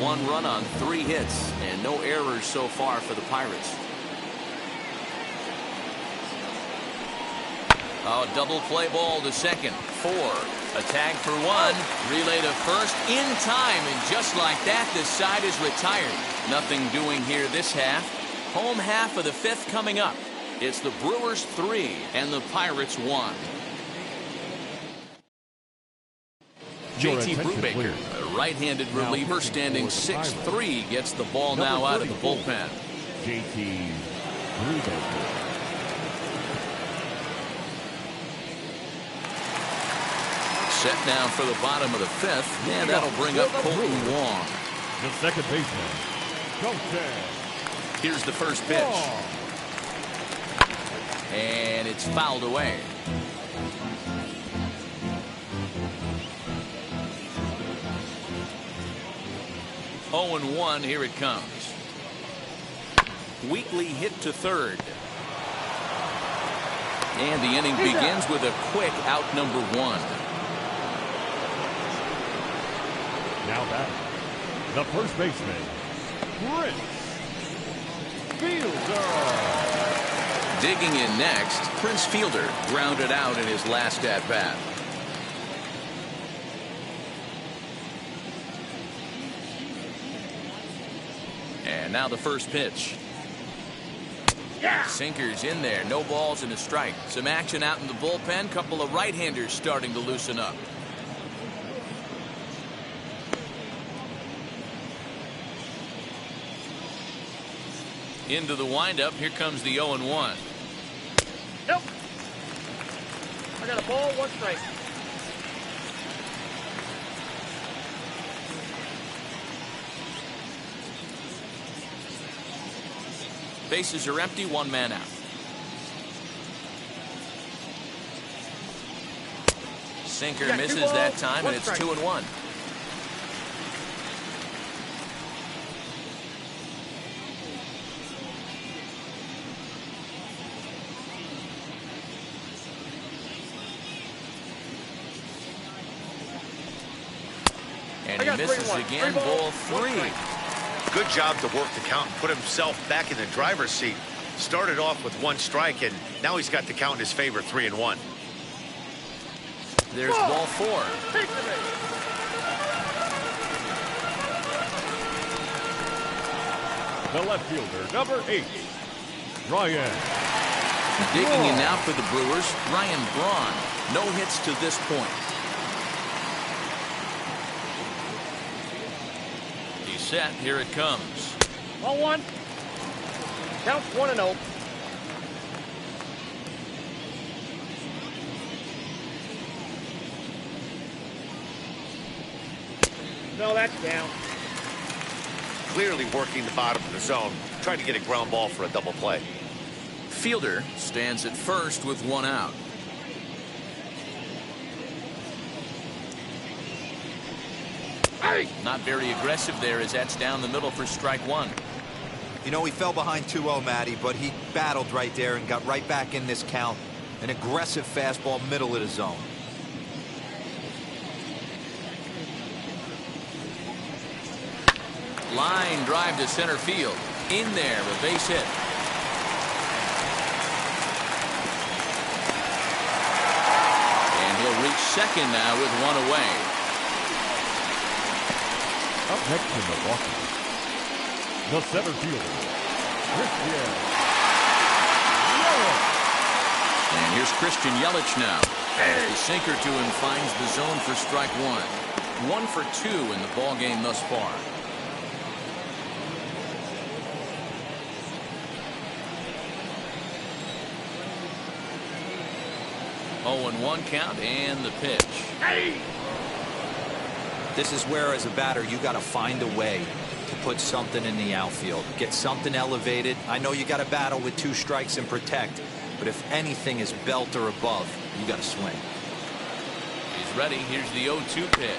1 run on 3 hits and no errors so far for the Pirates. Oh, double play ball to second. 4. A tag for one. Relay to first in time, and just like that, the side is retired. Nothing doing here this half. Home half of the fifth coming up. It's the Brewers 3 and the Pirates 1. JT Brubaker, a right-handed reliever standing 6'3", gets the ball now out of the bullpen. JT Brubaker. Set now for the bottom of the fifth, and that'll bring up Colton Wong. The second baseman, Colton. Here's the first pitch. And it's fouled away. Oh and 1, here it comes. Weakly hit to third. And the inning begins with a quick out number 1. Now back, the first baseman, Prince Fielder. Digging in next, Prince Fielder grounded out in his last at-bat. And now the first pitch. Sinkers in there, no balls and a strike. Some action out in the bullpen, couple of right-handers starting to loosen up. Into the windup, here comes the 0-1. Nope. I got a ball, 1 strike. Bases are empty, 1 man out. Sinker misses that time, and it's 2-1. And he misses again, ball 3. Good job to work the count and put himself back in the driver's seat. Started off with 1 strike, and now he's got the count in his favor, 3-1. There's ball 4. The left fielder, number 8, Ryan. Digging in now for the Brewers, Ryan Braun. No hits to this point. He's set. Here it comes. Ball 1. Count's 1-0. No, that's down. Clearly working the bottom of the zone, trying to get a ground ball for a double play. Fielder stands at first with 1 out. Hey! Not very aggressive there, as that's down the middle for strike 1. You know, he fell behind 2-0, Matty, but he battled right there and got right back in this count. An aggressive fastball, middle of the zone. Line drive to center field. In there, a base hit. And he'll reach second now with 1 away. Up next in Milwaukee, the center fielder, Christian Yelich. And here's Christian Yelich now. As the sinker to him finds the zone for strike 1. 1 for 2 in the ball game thus far. 0-1 count and the pitch. Hey! This is where, as a batter, you got to find a way to put something in the outfield. Get something elevated. I know you got to battle with 2 strikes and protect, but if anything is belt or above, you got to swing. He's ready. Here's the 0-2 pitch.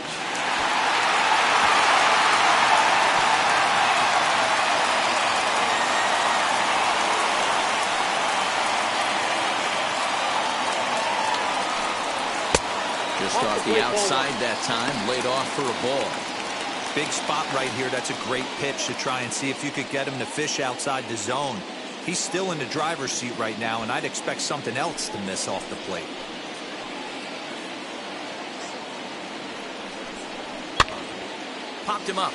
Just off the outside that time, laid off for a ball. Big spot right here. That's a great pitch to try and see if you could get him to fish outside the zone. He's still in the driver's seat right now, and I'd expect something else to miss off the plate. Popped him up.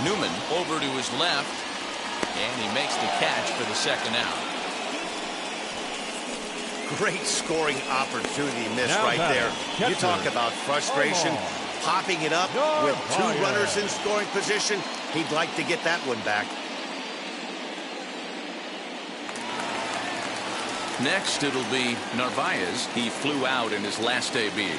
Newman over to his left, and he makes the catch for the second out. Great scoring opportunity missed Now right there. catcher. You talk about frustration. Popping it up with two runners in scoring position. He'd like to get that one back. Next, it'll be Narvaez. He flew out in his last debut.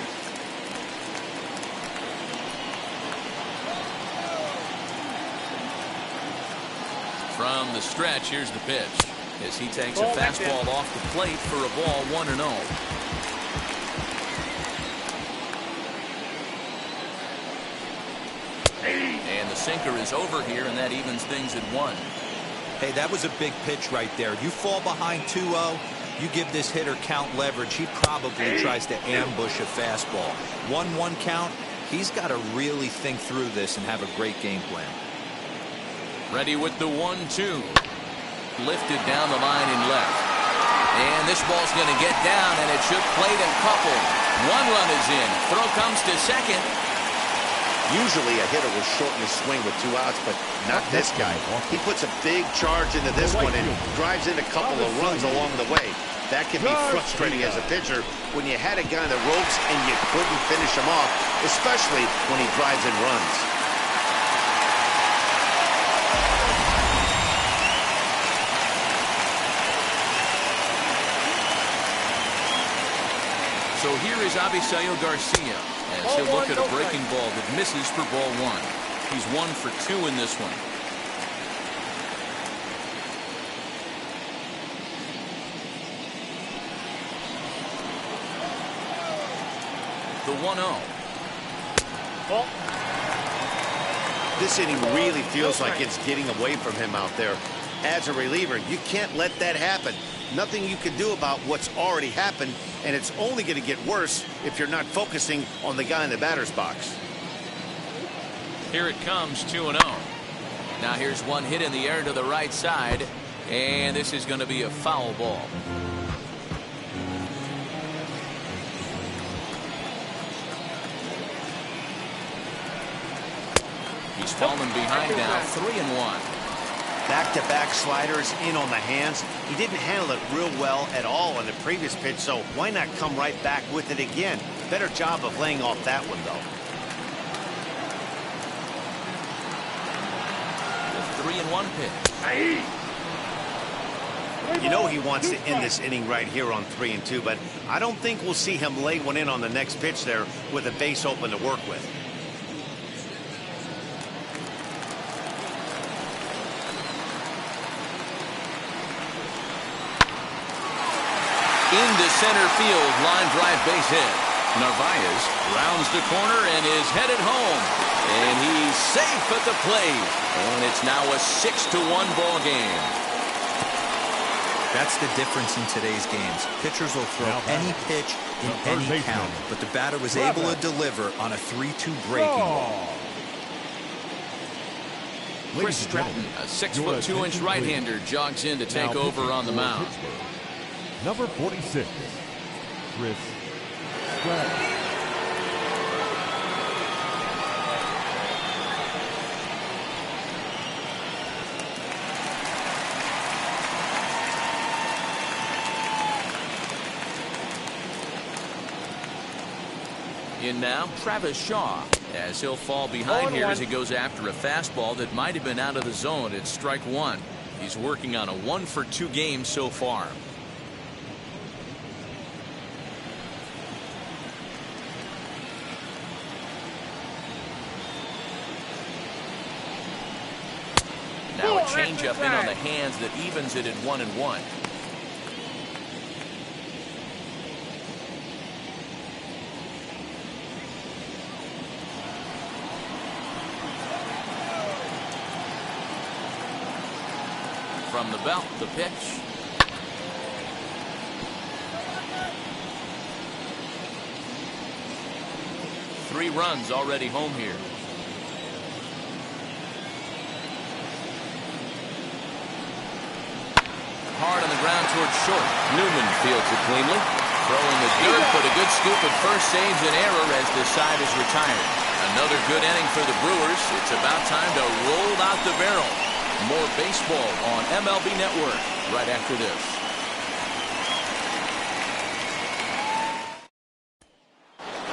From the stretch, here's the pitch as he takes a fastball off the plate for a ball 1-0. And the sinker is over here, and that evens things at 1. Hey, that was a big pitch right there. You fall behind 2-0, you give this hitter count leverage. He probably tries to ambush a fastball. 1-1 count. He's got to really think through this and have a great game plan. Ready with the 1-2. Lifted down the line in left. And this ball's going to get down, and it should plate and couple. 1 run is in. Throw comes to second. Usually a hitter will shorten his swing with 2 outs, but not this guy. He puts a big charge into this one and drives in a couple of runs along the way. That can be frustrating as a pitcher when you had a guy on the ropes and you couldn't finish him off, especially when he drives in runs. So here is Avisail Garcia as he'll look at a breaking ball that misses for ball 1. He's 1 for 2 in this one. The 1-0. This inning really feels like it's getting away from him out there. As a reliever, you can't let that happen. Nothing you can do about what's already happened, and it's only going to get worse if you're not focusing on the guy in the batter's box. Here it comes, 2-0. Now here's one hit in the air to the right side, and this is going to be a foul ball. He's fallen behind now, 3-1. Back-to-back sliders in on the hands. He didn't handle it real well at all on the previous pitch, so why not come right back with it again? Better job of laying off that one, though. The 3-1 pitch. You know he wants to end this inning right here on 3-2, but I don't think we'll see him lay one in on the next pitch there with a base open to work with. Into center field, line drive base hit. Narvaez rounds the corner and is headed home. And he's safe at the plate. And it's now a 6-1 ball game. That's the difference in today's games. Pitchers will throw any pitch in any count, but the batter was able to deliver on a 3-2 breaking ball. Chris Stratton, a 6'2" right-hander, jogs in to take over on the mound. Number 46, Chris Stratton. In now, Travis Shaw, as he'll fall behind here as he goes after a fastball that might have been out of the zone at strike 1. He's working on a 1-for-2 game so far. Now a changeup in on the hands that evens it at 1-1. From the belt, the pitch. Three runs already home here. Hard on the ground towards short. Newman fields it cleanly. Throwing the dirt, but a good scoop at first saves an error as the side is retired. Another good inning for the Brewers. It's about time to roll out the barrel. More baseball on MLB Network right after this.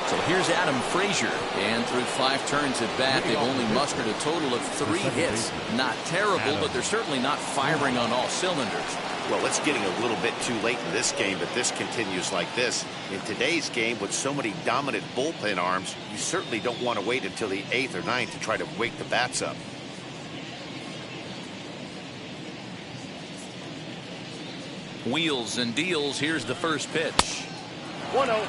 So here's Adam Frazier, and through 5 turns at bat, they've only mustered a total of 3 hits. Not terrible, but they're certainly not firing on all cylinders. Well, it's getting a little bit too late in this game, but this continues like this. In today's game, with so many dominant bullpen arms, you certainly don't want to wait until the 8th or 9th to try to wake the bats up. Wheels and deals. Here's the first pitch. 1-0.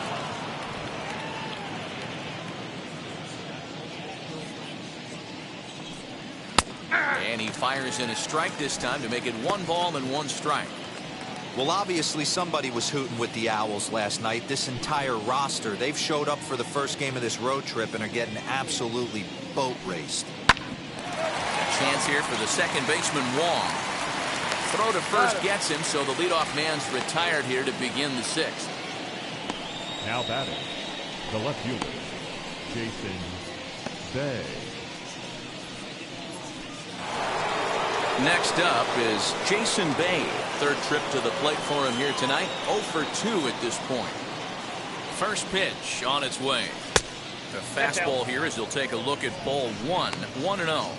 And he fires in a strike this time to make it 1 ball and 1 strike. Well, obviously somebody was hooting with the Owls last night. This entire roster, they've showed up for the first game of this road trip and are getting absolutely boat raced. A chance here for the second baseman, Wong. Throw to first gets him, so the leadoff man's retired here to begin the 6th. Now batting, the left fielder, Jason Bay. Next up is Jason Bay. 3rd trip to the plate for him here tonight. 0 for 2 at this point. First pitch on its way. The fastball here as he'll take a look at ball 1. 1-0.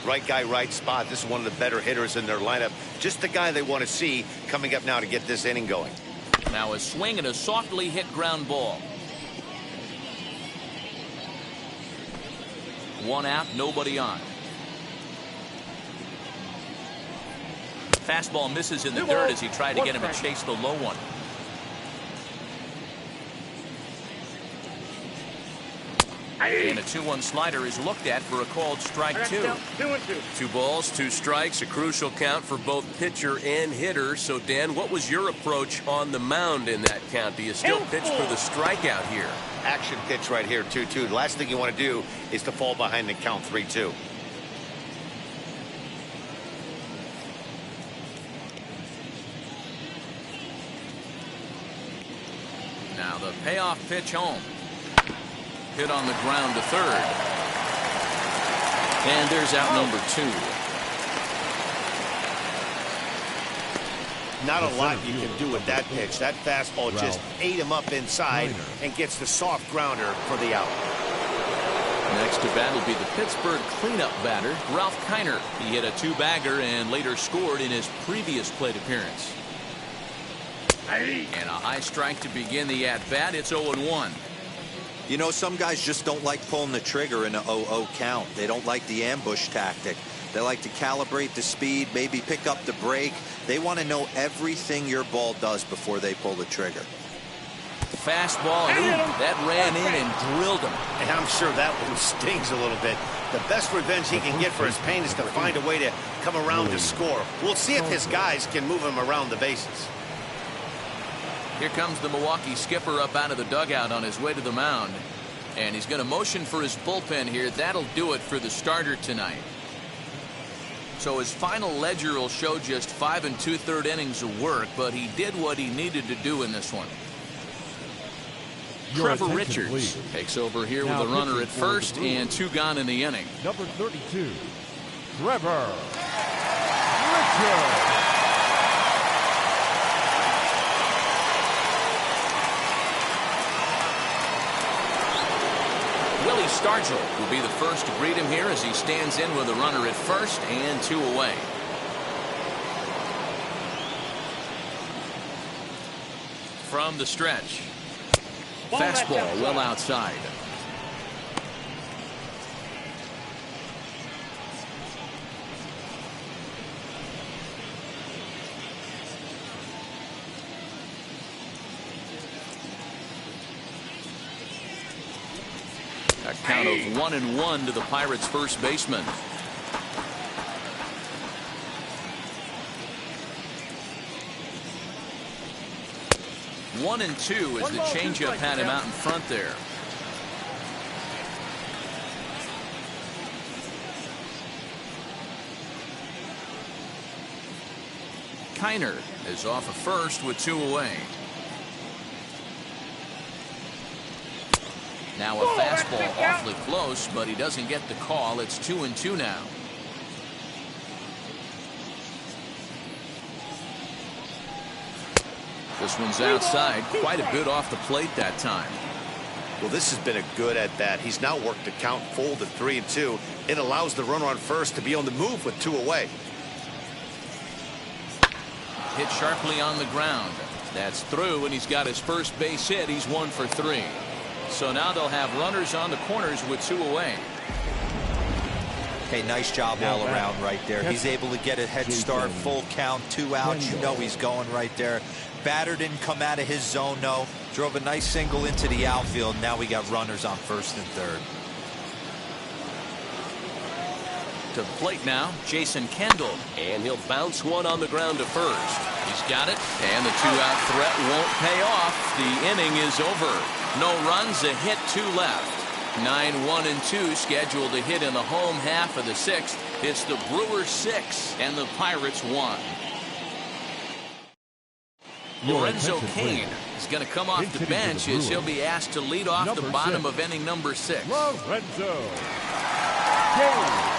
Right guy, right spot. This is one of the better hitters in their lineup. Just the guy they want to see coming up now to get this inning going. Now a swing and a softly hit ground ball. 1 out, nobody on. Fastball misses in the dirt as he tried to get him to chase the low one. And a 2-1 slider is looked at for a called strike 2. 2-2. 2 balls, 2 strikes, a crucial count for both pitcher and hitter. So, Dan, what was your approach on the mound in that count? Do you still pitch for the strikeout here? Action pitch right here, 2-2. The last thing you want to do is to fall behind the count 3-2. Now the payoff pitch home. Hit on the ground to third. And there's out number 2. Not a lot you can do with that pitch. That fastball just ate him up inside and gets the soft grounder for the out. Next to bat will be the Pittsburgh cleanup batter, Ralph Kiner. He hit a 2-bagger and later scored in his previous plate appearance. And a high strike to begin the at-bat. It's 0-1. You know, some guys just don't like pulling the trigger in a 0-0 count. They don't like the ambush tactic. They like to calibrate the speed, maybe pick up the break. They want to know everything your ball does before they pull the trigger. Fastball, and that ran in and drilled him. And I'm sure that one stings a little bit. The best revenge he can get for his pain is to find a way to come around to score. We'll see if his guys can move him around the bases. Here comes the Milwaukee skipper up out of the dugout on his way to the mound. And he's going to motion for his bullpen here. That'll do it for the starter tonight. So his final ledger will show just 5 2/3 innings of work, but he did what he needed to do in this one. Trevor Richards takes over here with a runner at first and 2 gone in the inning. Number 32, Trevor Richards. Willie Stargell will be the first to greet him here as he stands in with a runner at first and 2 away. From the stretch. Fastball well outside. A count of 1-1 to the Pirates' first baseman. One and 2 as the changeup had him out in front there. Kiner is off of first with 2 away. Now a fastball fastball awfully close, but he doesn't get the call. It's 2-2 now. This one's outside, quite a bit off the plate that time. Well, this has been a good at bat. He's now worked the count full to 3-2. It allows the runner on first to be on the move with 2 away. Hit sharply on the ground. That's through, and he's got his first base hit. He's 1 for 3. So now they'll have runners on the corners with 2 away. Hey, nice job all around right there. He's able to get a head start, full count, 2 outs. You know he's going right there. Batter didn't come out of his zone, no. Drove a nice single into the outfield. Now we got runners on first and third. To the plate now, Jason Kendall. And he'll bounce one on the ground to first. He's got it, and the 2-out threat won't pay off. The inning is over. No runs, a hit, 2 left. 9-1-2 scheduled to hit in the home half of the 6th. It's the Brewers 6 and the Pirates 1. Lorenzo Cain is going to come off the bench as he'll be asked to lead off the bottom of inning number 6. Lorenzo Cain.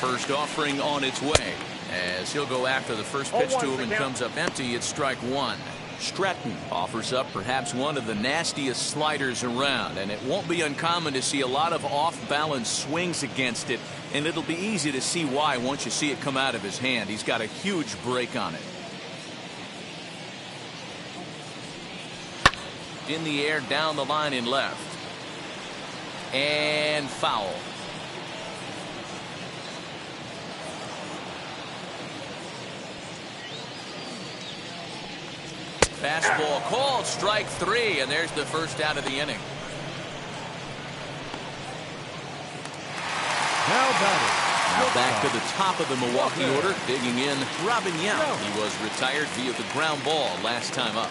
First offering on its way as he'll go after the first pitch to him and comes up empty. It's strike 1. Stratton offers up perhaps one of the nastiest sliders around, and it won't be uncommon to see a lot of off-balance swings against it, and it'll be easy to see why once you see it come out of his hand. He's got a huge break on it. In the air, down the line in left, and foul. Fastball called, strike 3, and there's the first out of the inning. Now back to the top of the Milwaukee order, digging in Robin Yount. He was retired via the ground ball last time up.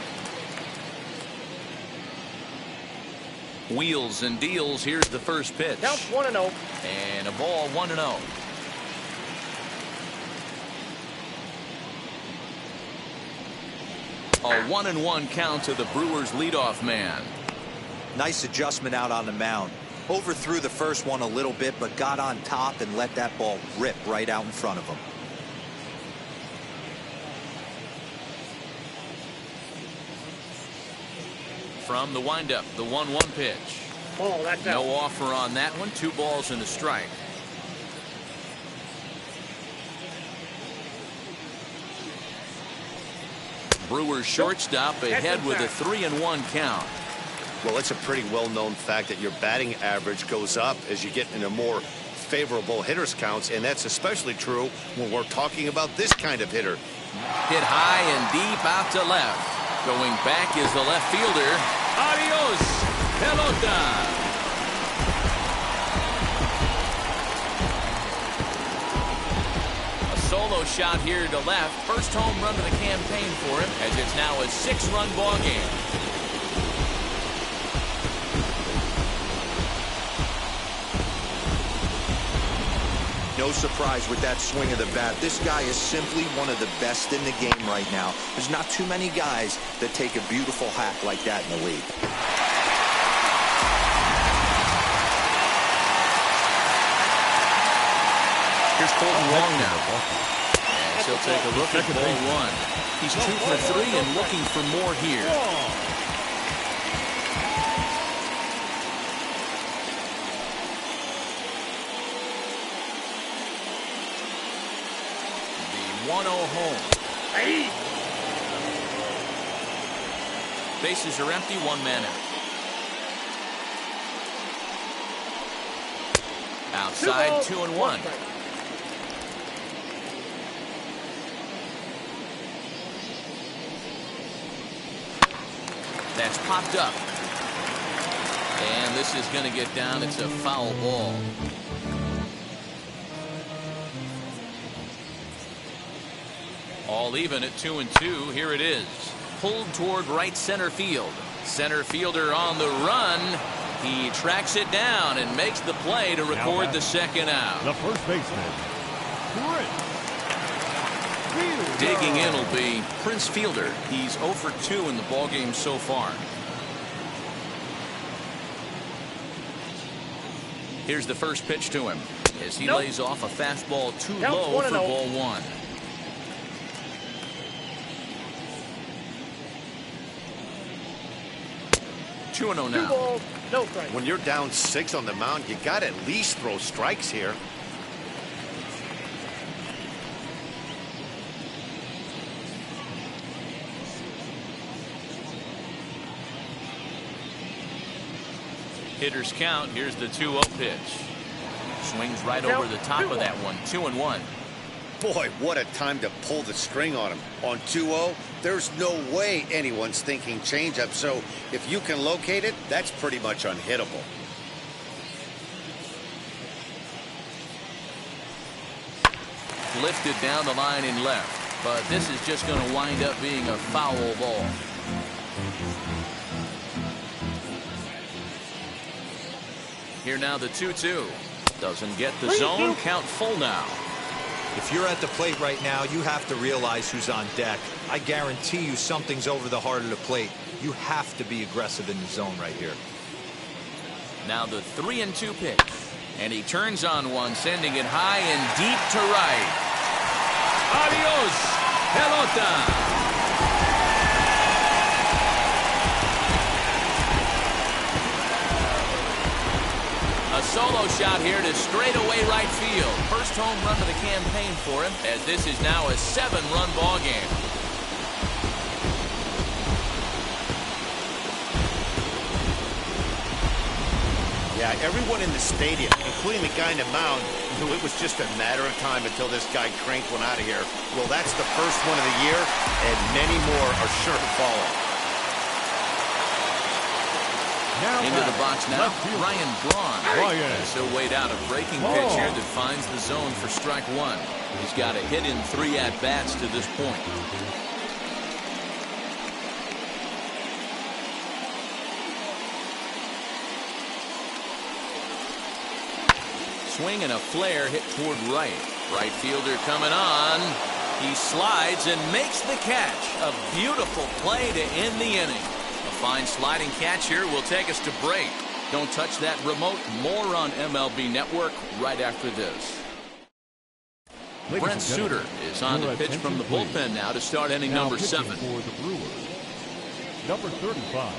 Wheels and deals. Here's the first pitch. Count 1-0. And a ball, 1-0. A 1-1 count to the Brewers leadoff man. Nice adjustment out on the mound. Overthrew the first one a little bit, but got on top and let that ball rip right out in front of him. From the windup, the 1-1 pitch. Ball, that's out. No offer on that one. 2 balls and a strike. Brewers shortstop ahead with a 3-1 count. Well, it's a pretty well-known fact that your batting average goes up as you get into more favorable hitters counts, and that's especially true when we're talking about this kind of hitter. Hit high and deep out to left. Going back is the left fielder. Adios, pelota. Solo shot here to left. First home run of the campaign for him, as it's now a 6-run ball game. No surprise with that swing of the bat. This guy is simply one of the best in the game right now. There's not too many guys that take a beautiful hack like that in the league. Here's Colton Wong now. As he'll take a look at ball 1. He's 2 for 3 and looking for more here. The 1-0 home. Bases are empty, 1 man out. Outside, 2-1. That's popped up. And this is going to get down. It's a foul ball. All even at 2-2. Here it is. Pulled toward right center field. Center fielder on the run. He tracks it down and makes the play to record the second out. The first baseman, Chris Field. Digging in will be Prince Fielder. He's 0 for 2 in the ballgame so far. Here's the first pitch to him as he lays off a fastball too low for ball 1. Two and 0 now. 2 balls, no strikes. When you're down 6 on the mound, you got to at least throw strikes here. Hitters count. Here's the 2-0 pitch. Swings right over the top of that one. 2-1. Boy, what a time to pull the string on him. On 2-0, there's no way anyone's thinking changeup. So if you can locate it, that's pretty much unhittable. Lifted down the line in left, but this is just going to wind up being a foul ball. Here now the 2-2. Doesn't get the zone. Count full now. If you're at the plate right now, you have to realize who's on deck. I guarantee you something's over the heart of the plate. You have to be aggressive in the zone right here. Now the 3-2 pitch. And he turns on one, sending it high and deep to right. Adios, pelota. A solo shot here to straightaway right field. First home run of the campaign for him, as this is now a 7-run ball game. Yeah, everyone in the stadium, including the guy in the mound, knew it was just a matter of time until this guy cranked one out of here. Well, that's the first one of the year, and many more are sure to follow. Into the box now, Ryan Braun. So weighed out a breaking pitch here that finds the zone for strike 1. He's got a hit in 3 at-bats to this point. Swing and a flare hit toward right. Right fielder coming on. He slides and makes the catch. A beautiful play to end the inning. A fine sliding catch here will take us to break. Don't touch that remote. More on MLB Network right after this. Brent Suter is on to pitch from the bullpen now to start inning number 7. For the Brewers, number 35.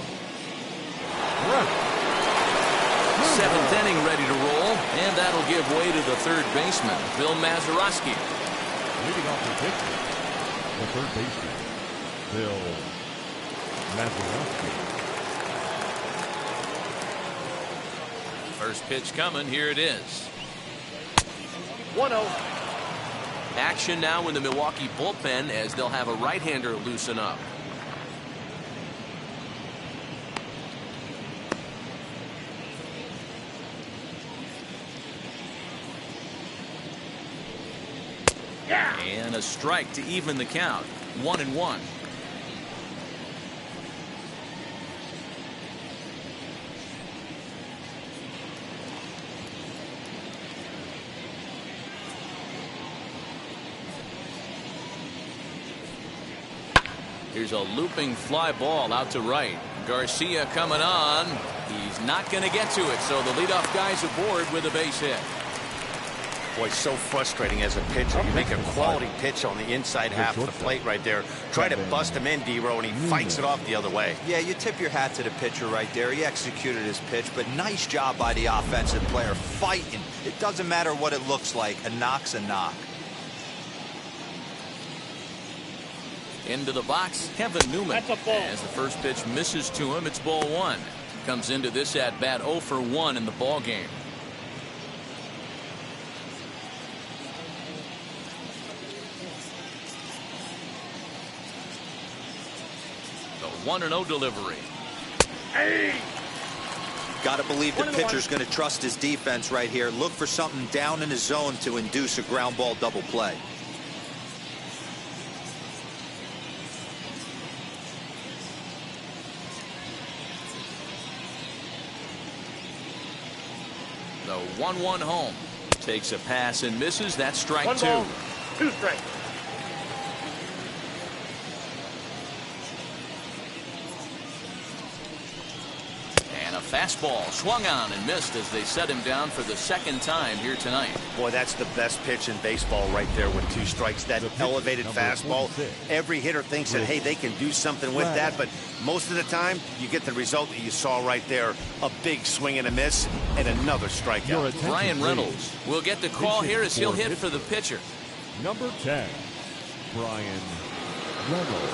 7th inning ready to roll, and that'll give way to the third baseman, Bill Mazeroski. Leading off the pitcher, the third baseman, Bill Mazeroski. First pitch coming. Here it is. 1-0. Action now in the Milwaukee bullpen as they'll have a right-hander loosen up. And a strike to even the count. 1-1. Here's a looping fly ball out to right. Garcia coming on. He's not going to get to it, so the leadoff guy's aboard with a base hit. Boy, so frustrating as a pitcher. You make a quality pitch on the inside half of the plate right there. Try to bust him in, D-Row, and he fights it off the other way. Yeah, you tip your hat to the pitcher right there. He executed his pitch, but nice job by the offensive player fighting. It doesn't matter what it looks like. A knock's a knock. Into the box, Kevin Newman. That's a ball. As the first pitch misses to him, it's ball 1. Comes into this at bat 0 for 1 in the ball game. The 1-0 delivery. Hey! Got to believe the pitcher's going to trust his defense right here. Look for something down in his zone to induce a ground ball double play. The 1-1 home. Takes a pass and misses. That's strike 2. 1 ball, 2 strikes. fastball swung on and missed as they set him down for the second time here tonight. Boy, that's the best pitch in baseball right there with 2 strikes. That elevated fastball. Every hitter thinks that, hey, they can do something with that, but most of the time you get the result that you saw right there. A big swing and a miss and another strikeout. Brian Reynolds will get the call here as he'll hit for the pitcher. Number 10, Brian Reynolds.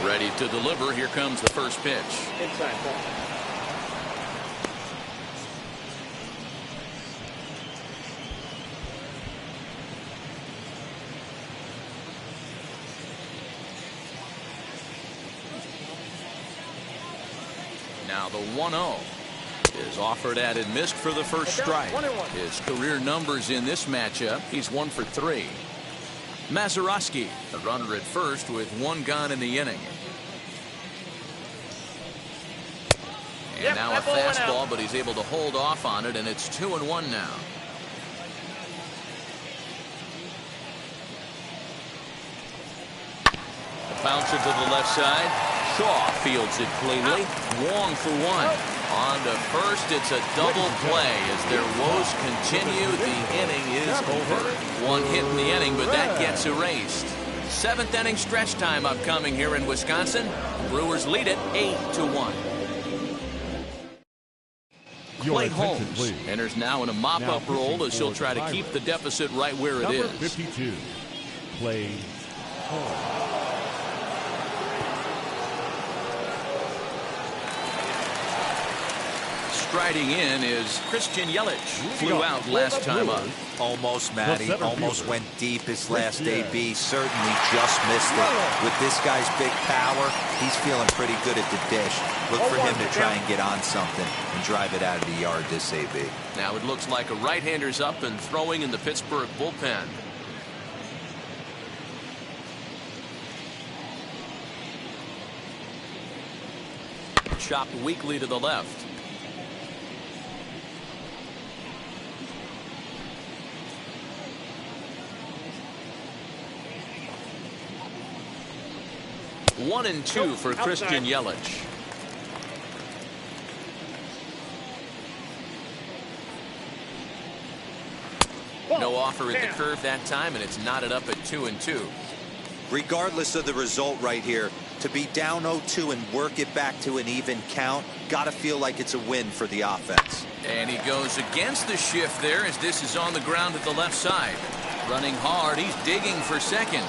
Ready to deliver. Here comes the first pitch. Inside ball. Now the 1-0 is offered at and missed for the first strike. His career numbers in this matchup, he's 1 for 3. Mazeroski, the runner at first with 1 gone in the inning. And now a fastball, but he's able to hold off on it, and it's 2-1 now. A bouncer to the left side. Shaw fields it cleanly. Wong for 1. On to first, it's a double play as their woes continue. The inning is over. 1 hit in the inning, but that gets erased. 7th inning stretch time upcoming here in Wisconsin. Brewers lead it 8-1. Clay Holmes enters now in a mop-up role as he'll try to keep the deficit right where it is. Number 52, Clay Holmes. Striding in is Christian Yelich. Flew out last time up. Almost, Matty. Almost went deep his last AB. Certainly just missed it. With this guy's big power, he's feeling pretty good at the dish. Look for him to try and get on something and drive it out of the yard this AB. Now it looks like a right-hander's up and throwing in the Pittsburgh bullpen. Chopped weakly to the left. One and 2 for Christian Yelich. No offer at the curve that time, and it's knotted up at 2-2. Regardless of the result right here, to be down 0-2 and work it back to an even count, gotta feel like it's a win for the offense. And he goes against the shift there as this is on the ground at the left side. Running hard, he's digging for second.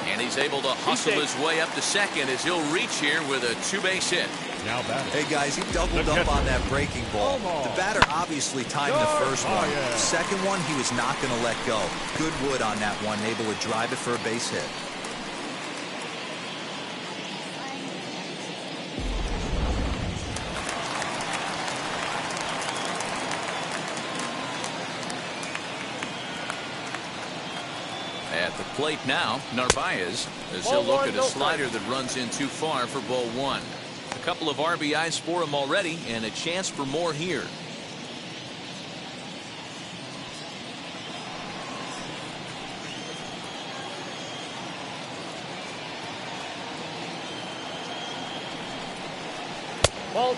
And he's able to hustle his way up to second as he'll reach here with a 2-base hit. Now batter. Hey guys, he doubled up on that breaking ball. The batter obviously timed the first one. The second one, he was not going to let go. Good wood on that one, able to drive it for a base hit. At the plate now, Narvaez, as he'll look at a slider that runs in too far for ball 1. A couple of RBIs for him already, and a chance for more here.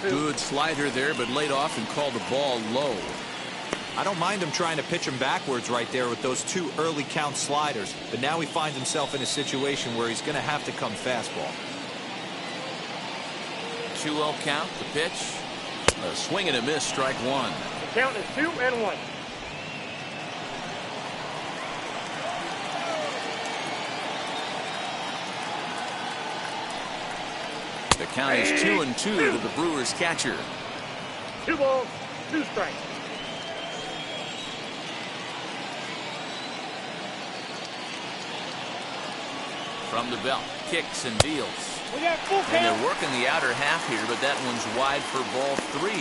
Good slider there, but laid off and called the ball low. I don't mind him trying to pitch him backwards right there with those 2 early count sliders, but now he finds himself in a situation where he's going to have to come fastball. 2-0 count, the pitch. A swing and a miss, strike 1. The count is 2-1. The count is 2-2 to the Brewers catcher. 2 balls, 2 strikes. From the belt, kicks and deals. We got full count. And they're working the outer half here, but that one's wide for ball 3.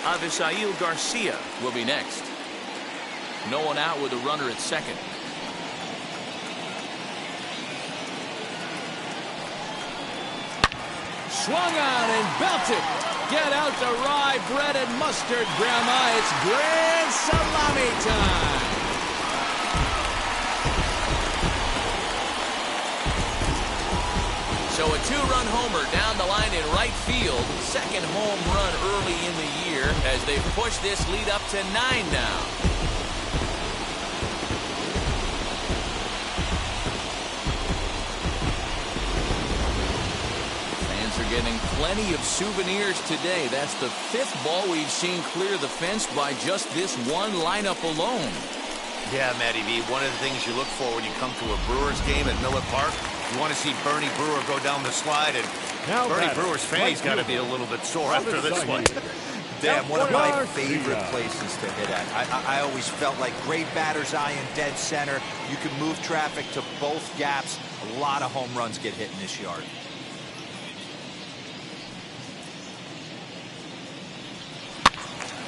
Avisail Garcia will be next. No one out with a runner at second. swung on and belted. Get out the rye bread and mustard, Grandma. It's grand salami time. So a two-run homer down the line in right field. Second home run early in the year as they push this lead up to 9 now. Fans are getting plenty of souvenirs today. That's the 5th ball we've seen clear the fence by just this one lineup alone. Yeah, Matty V, one of the things you look for when you come to a Brewers game at Miller Park, you want to see Bernie Brewer go down the slide, and now Bernie Brewer's fanny's got to be a little bit sore after this one. Damn, one of my favorite places to hit at. I always felt like great batter's eye in dead center. You can move traffic to both gaps. A lot of home runs get hit in this yard.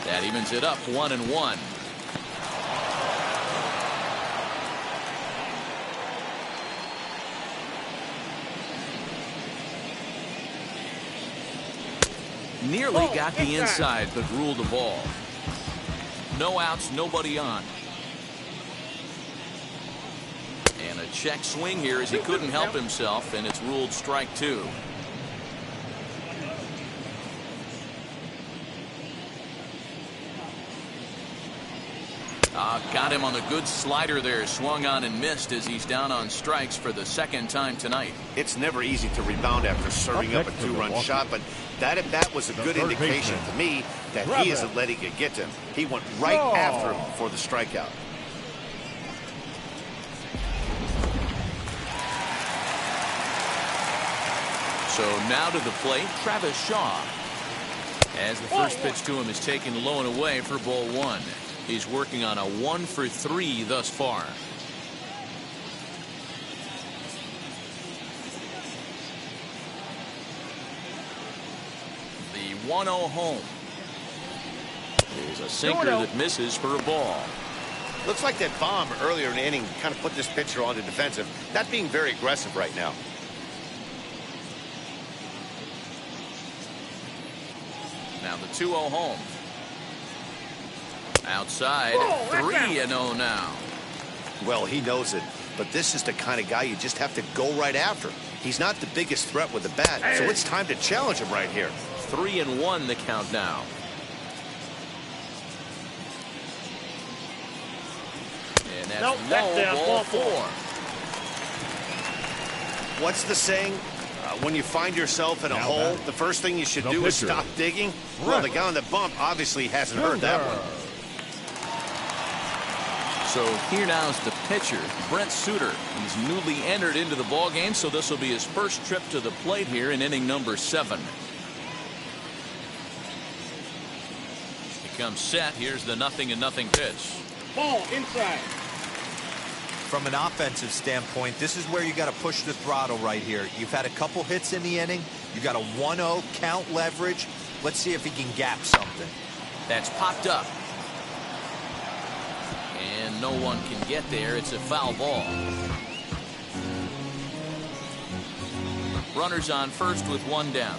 That evens it up 1-1. Nearly got the inside, but ruled the ball. No outs, nobody on. And a check swing here as he couldn't help himself, and it's ruled strike 2. Got him on the good slider there. Swung on and missed as he's down on strikes for the 2nd time tonight. It's never easy to rebound after serving up a 2-run shot, but that at bat was a good indication to me that he isn't letting it get to him. He went right after him for the strikeout. So now to the plate, Travis Shaw. As the first pitch to him is taken low and away for ball 1. He's working on a 1 for 3 thus far. The 1-0 home. There's a sinker that misses for a ball. Looks like that bomb earlier in the inning kind of put this pitcher on the defensive. Not being very aggressive right now. Now the 2-0 home. Outside, 3-0 now. Well, he knows it, but this is the kind of guy you just have to go right after. He's not the biggest threat with the bat, so it's time to challenge him right here. 3-1 the count now. And that's low, ball 4. What's the saying? When you find yourself in a hole, the first thing you should do is stop digging. Well, the guy on the bump obviously hasn't heard that one. So here now is the pitcher, Brent Suter. He's newly entered into the ballgame, so this will be his first trip to the plate here in inning number 7. He comes set. Here's the 0-0 pitch. Ball inside. From an offensive standpoint, this is where you got to push the throttle right here. You've had a couple hits in the inning. You got a 1-0 count leverage. Let's see if he can gap something. That's popped up. And no one can get there. It's a foul ball. Runners on first with 1 down.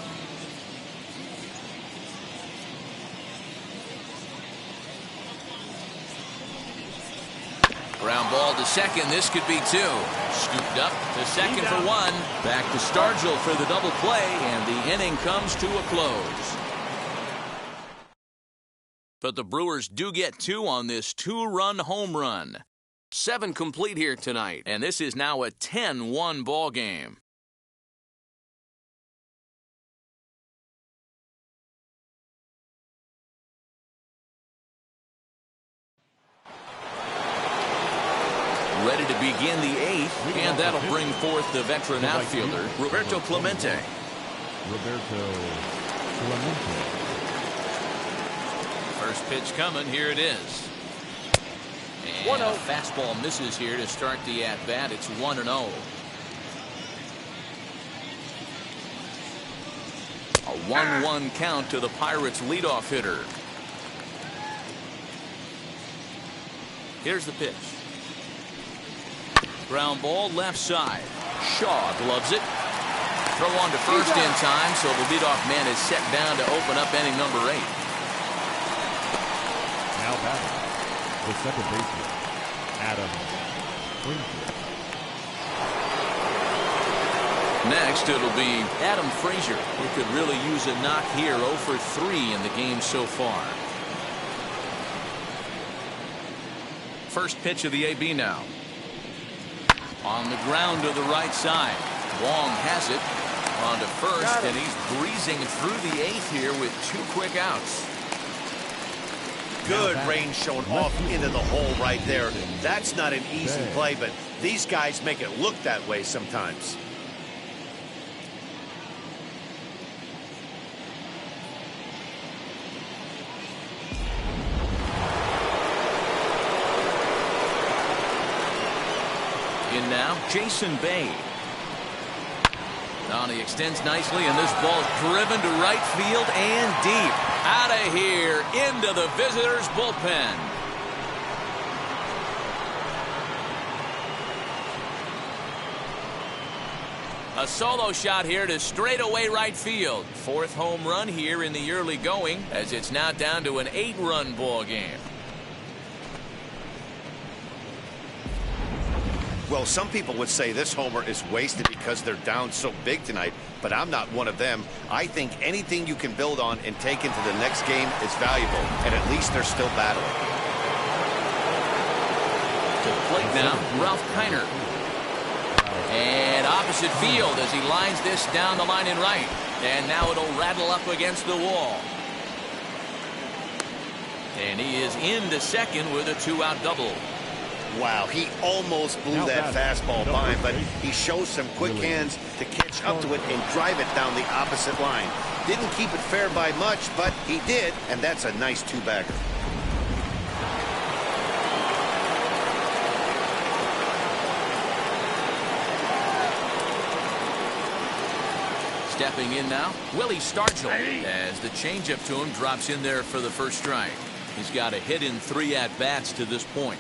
Ground ball to second. This could be 2. Scooped up to second for 1. Back to Stargell for the double play, and the inning comes to a close. But the Brewers do get 2 on this 2-run home run. 7 complete here tonight, and this is now a 10-1 ball game. Ready to begin the 8th, and that'll bring forth the veteran outfielder, Roberto Clemente. First pitch coming. Here it is. And a fastball misses here to start the at-bat. It's 1-0. A 1-1 count to the Pirates' leadoff hitter. Here's the pitch. Ground ball left side. Shaw gloves it. Throw on to first in time, so the leadoff man is set down to open up inning number 8. Now batting, the second baseman, Adam Frazier. Next, it'll be Adam Frazier, who could really use a knock here. 0 for 3 in the game so far. First pitch of the AB now. On the ground to the right side. Wong has it. On to first, and he's breezing through the 8th here with 2 quick outs. Good range shown off into the hole right there. That's not an easy play, but these guys make it look that way sometimes. In now, Jason Bain. Now he extends nicely, and this ball is driven to right field and deep. Out of here, into the visitors' bullpen. A solo shot here to straightaway right field. 4th home run here in the early going, as it's now down to an 8-run ball game. Well, some people would say this homer is wasted because they're down so big tonight, but I'm not one of them. I think anything you can build on and take into the next game is valuable, and at least they're still battling. To the plate now, Ralph Kiner. And opposite field as he lines this down the line in right. And now it'll rattle up against the wall. And he is into second with a 2-out double. Wow, he almost blew that fastball by him, but he shows some quick hands to catch up to it and drive it down the opposite line. Didn't keep it fair by much, but he did, and that's a nice 2-bagger. Stepping in now, Willie Stargell, as the changeup to him drops in there for the first strike. He's got a hit in 3 at-bats to this point.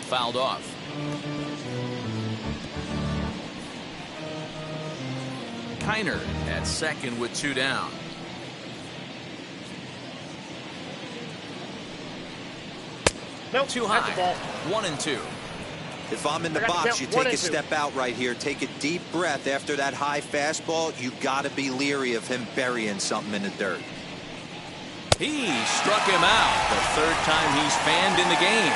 Fouled off. Kiner at second with 2 down. Nope, too high. 1-2. If I'm in the box, you take a step out right here. Take a deep breath after that high fastball. You got to be leery of him burying something in the dirt. He struck him out. The 3rd time he's fanned in the game.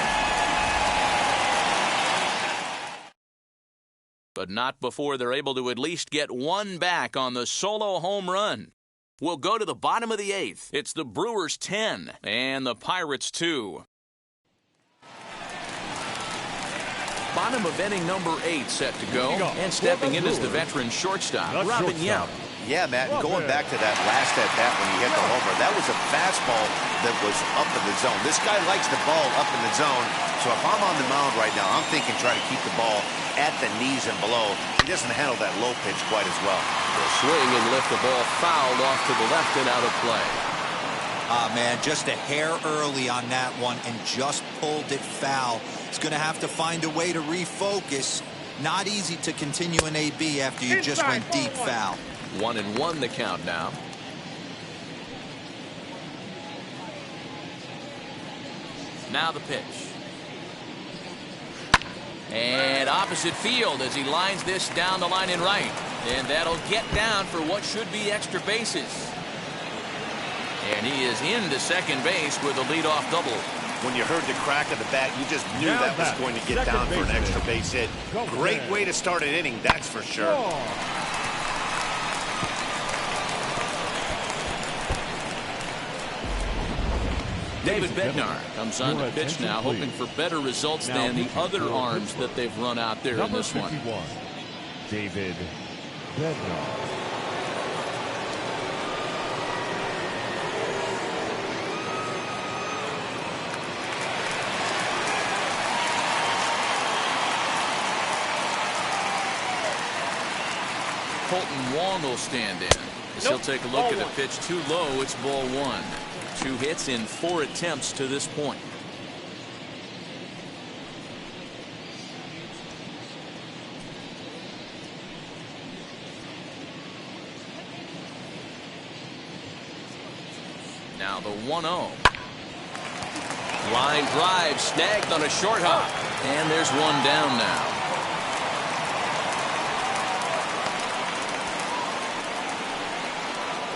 But not before they're able to at least get 1 back on the solo home run. We'll go to the bottom of the 8th. It's the Brewers 10 and the Pirates 2. Bottom of inning number 8 set to go. And stepping in is the veteran shortstop, Robin Yount. Yeah, Matt, going back to that last at-bat when he hit the homer, that was a fastball that was up in the zone. This guy likes the ball up in the zone, so if I'm on the mound right now, I'm thinking try to keep the ball at the knees and below. He doesn't handle that low pitch quite as well. The swing and lift the ball fouled off to the left and out of play. Ah, man, just a hair early on that one and just pulled it foul. He's going to have to find a way to refocus. Not easy to continue an AB after you just went deep foul. 1-1 the count now. Now the pitch. And opposite field as he lines this down the line in right. And that'll get down for what should be extra bases. And he is into second base with a leadoff double. When you heard the crack of the bat, you just knew that was going to get down for an extra base hit. Great way to start an inning, that's for sure. David Bednar comes on to pitch now, hoping for better results than the other arms that they've run out there in this one. David Bednar. Colton Wong will stand in. He'll take a look at a pitch too low. It's ball 1. 2 hits in 4 attempts to this point. Now the 1-0. Line drive snagged on a short hop. And there's one down now.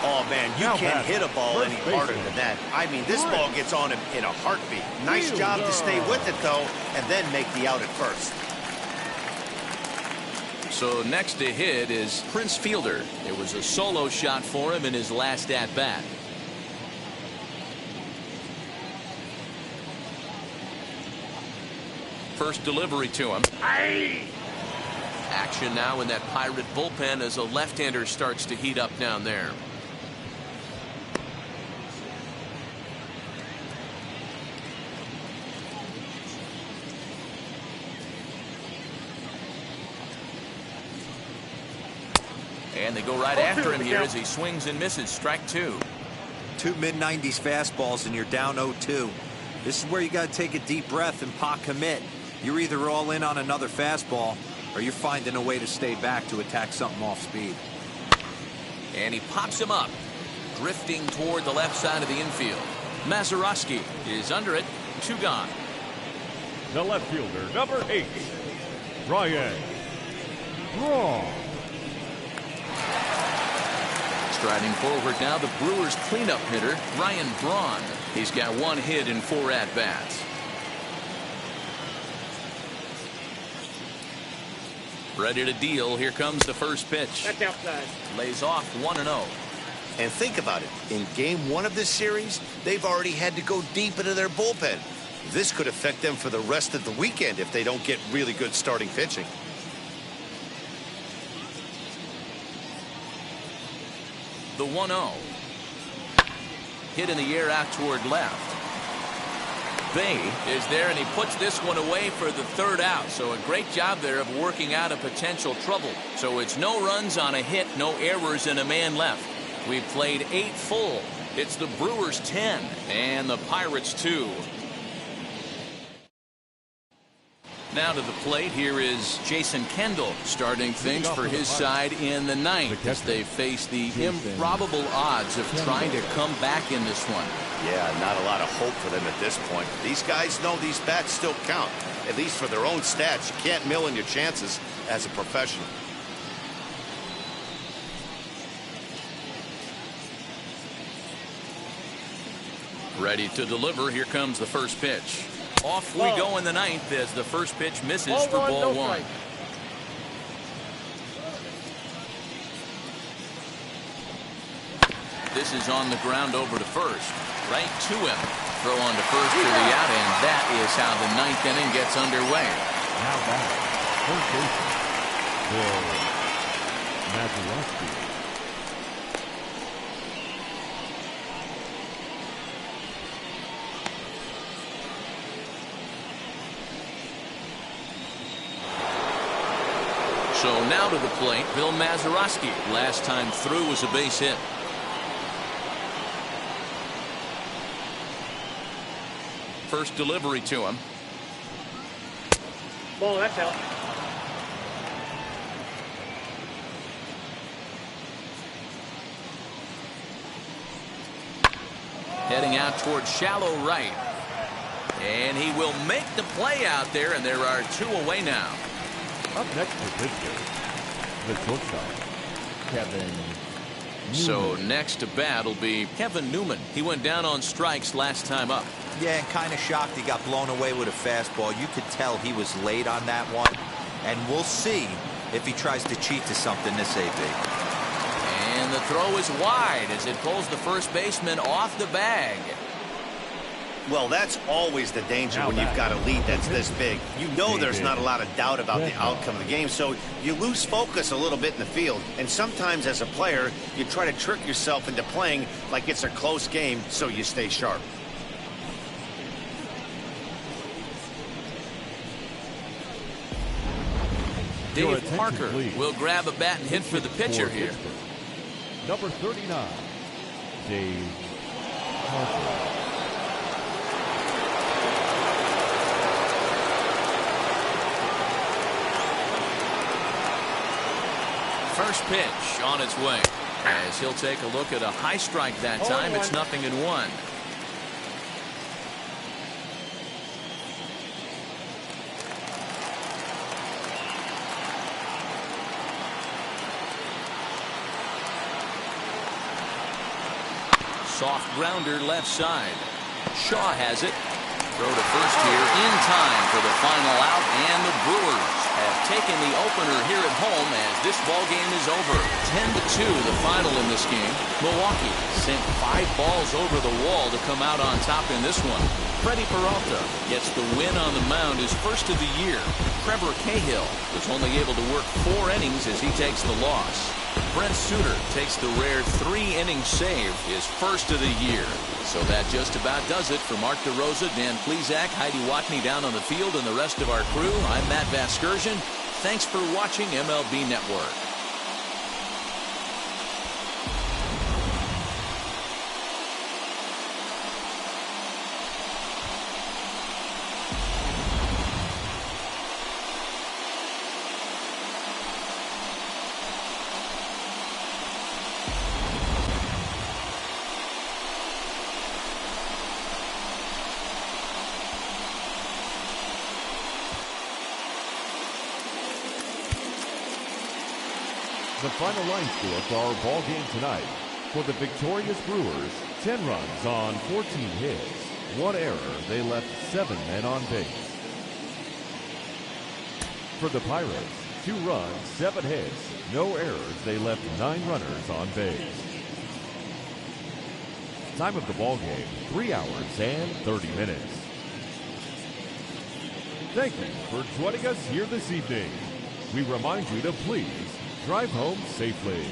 Oh, man, you can't hit a ball any harder than that. I mean, this ball gets on him in a heartbeat. Nice job to stay with it, though, and then make the out at first. So next to hit is Prince Fielder. It was a solo shot for him in his last at-bat. First delivery to him. Action now in that Pirate bullpen as a left-hander starts to heat up down there. And they go right after him here as he swings and misses. Strike 2. 2 mid-90s fastballs and you're down 0-2. This is where you got to take a deep breath and pot commit. You're either all in on another fastball or you're finding a way to stay back to attack something off speed. And he pops him up, drifting toward the left side of the infield. Mazeroski is under it. 2 gone. The left fielder, number 8, Ryan Braun. Striding forward now, the Brewers cleanup hitter, Ryan Braun. He's got 1 hit in 4 at-bats. Ready to deal. Here comes the first pitch. That's outside. Lays off 1-0. And think about it. In game 1 of this series, they've already had to go deep into their bullpen. This could affect them for the rest of the weekend if they don't get really good starting pitching. The 1-0. Hit in the air out toward left. Bain is there, and he puts this one away for the 3rd out. So a great job there of working out a potential trouble. So it's no runs on a hit, no errors, and a man left. We've played 8 full. It's the Brewers 10 and the Pirates 2. Now to the plate, here is Jason Kendall starting things for his side in the 9th as they face the improbable odds of trying to come back in this one. Yeah, not a lot of hope for them at this point. These guys know these bats still count, at least for their own stats. You can't mill in your chances as a professional. Ready to deliver. Here comes the first pitch. Off we go in the 9th as the first pitch misses for ball 1. This is on the ground over to first. Right to him. Throw on to first for the out, and that is how the 9th inning gets underway. Now back, first baseman, Mazeroski. So now to the plate, Bill Mazeroski. Last time through was a base hit. First delivery to him. Ball, that's out. Heading out towards shallow right. And he will make the play out there, and there are 2 away now. Up next for pitcher, the shortstop, Kevin Newman. So next to bat will be Kevin Newman. He went down on strikes last time up. Yeah, and kind of shocked he got blown away with a fastball. You could tell he was late on that one. And we'll see if he tries to cheat to something this AB. And the throw is wide as it pulls the first baseman off the bag. Well, that's always the danger when you've got a lead that's this big. You know there's not a lot of doubt about the outcome of the game, so you lose focus a little bit in the field. And sometimes as a player, you try to trick yourself into playing like it's a close game so you stay sharp. Dave Parker will grab a bat and hit for the pitcher here. Number 39, Dave Parker. First pitch on its way. As he'll take a look at a high strike that time. It's 0-1. Soft grounder left side. Shaw has it. Throw to first here in time for the final out, and the Brewers have taken the opener here at home as this ball game is over. 10-2 the final in this game. Milwaukee sent 5 balls over the wall to come out on top in this one. Freddie Peralta gets the win on the mound, his first of the year. Trevor Cahill was only able to work 4 innings as he takes the loss. Brent Suter takes the rare 3-inning save, his first of the year. So that just about does it. For Mark DeRosa, Dan Plesac, Heidi Watney down on the field, and the rest of our crew, I'm Matt Vasgersian. Thanks for watching MLB Network. The final line score for our ball game tonight. For the victorious Brewers, 10 runs on 14 hits. 1 error, they left 7 men on base. For the Pirates, 2 runs, 7 hits. No errors, they left 9 runners on base. Time of the ball game, 3 hours and 30 minutes. Thank you for joining us here this evening. We remind you to please drive home safely.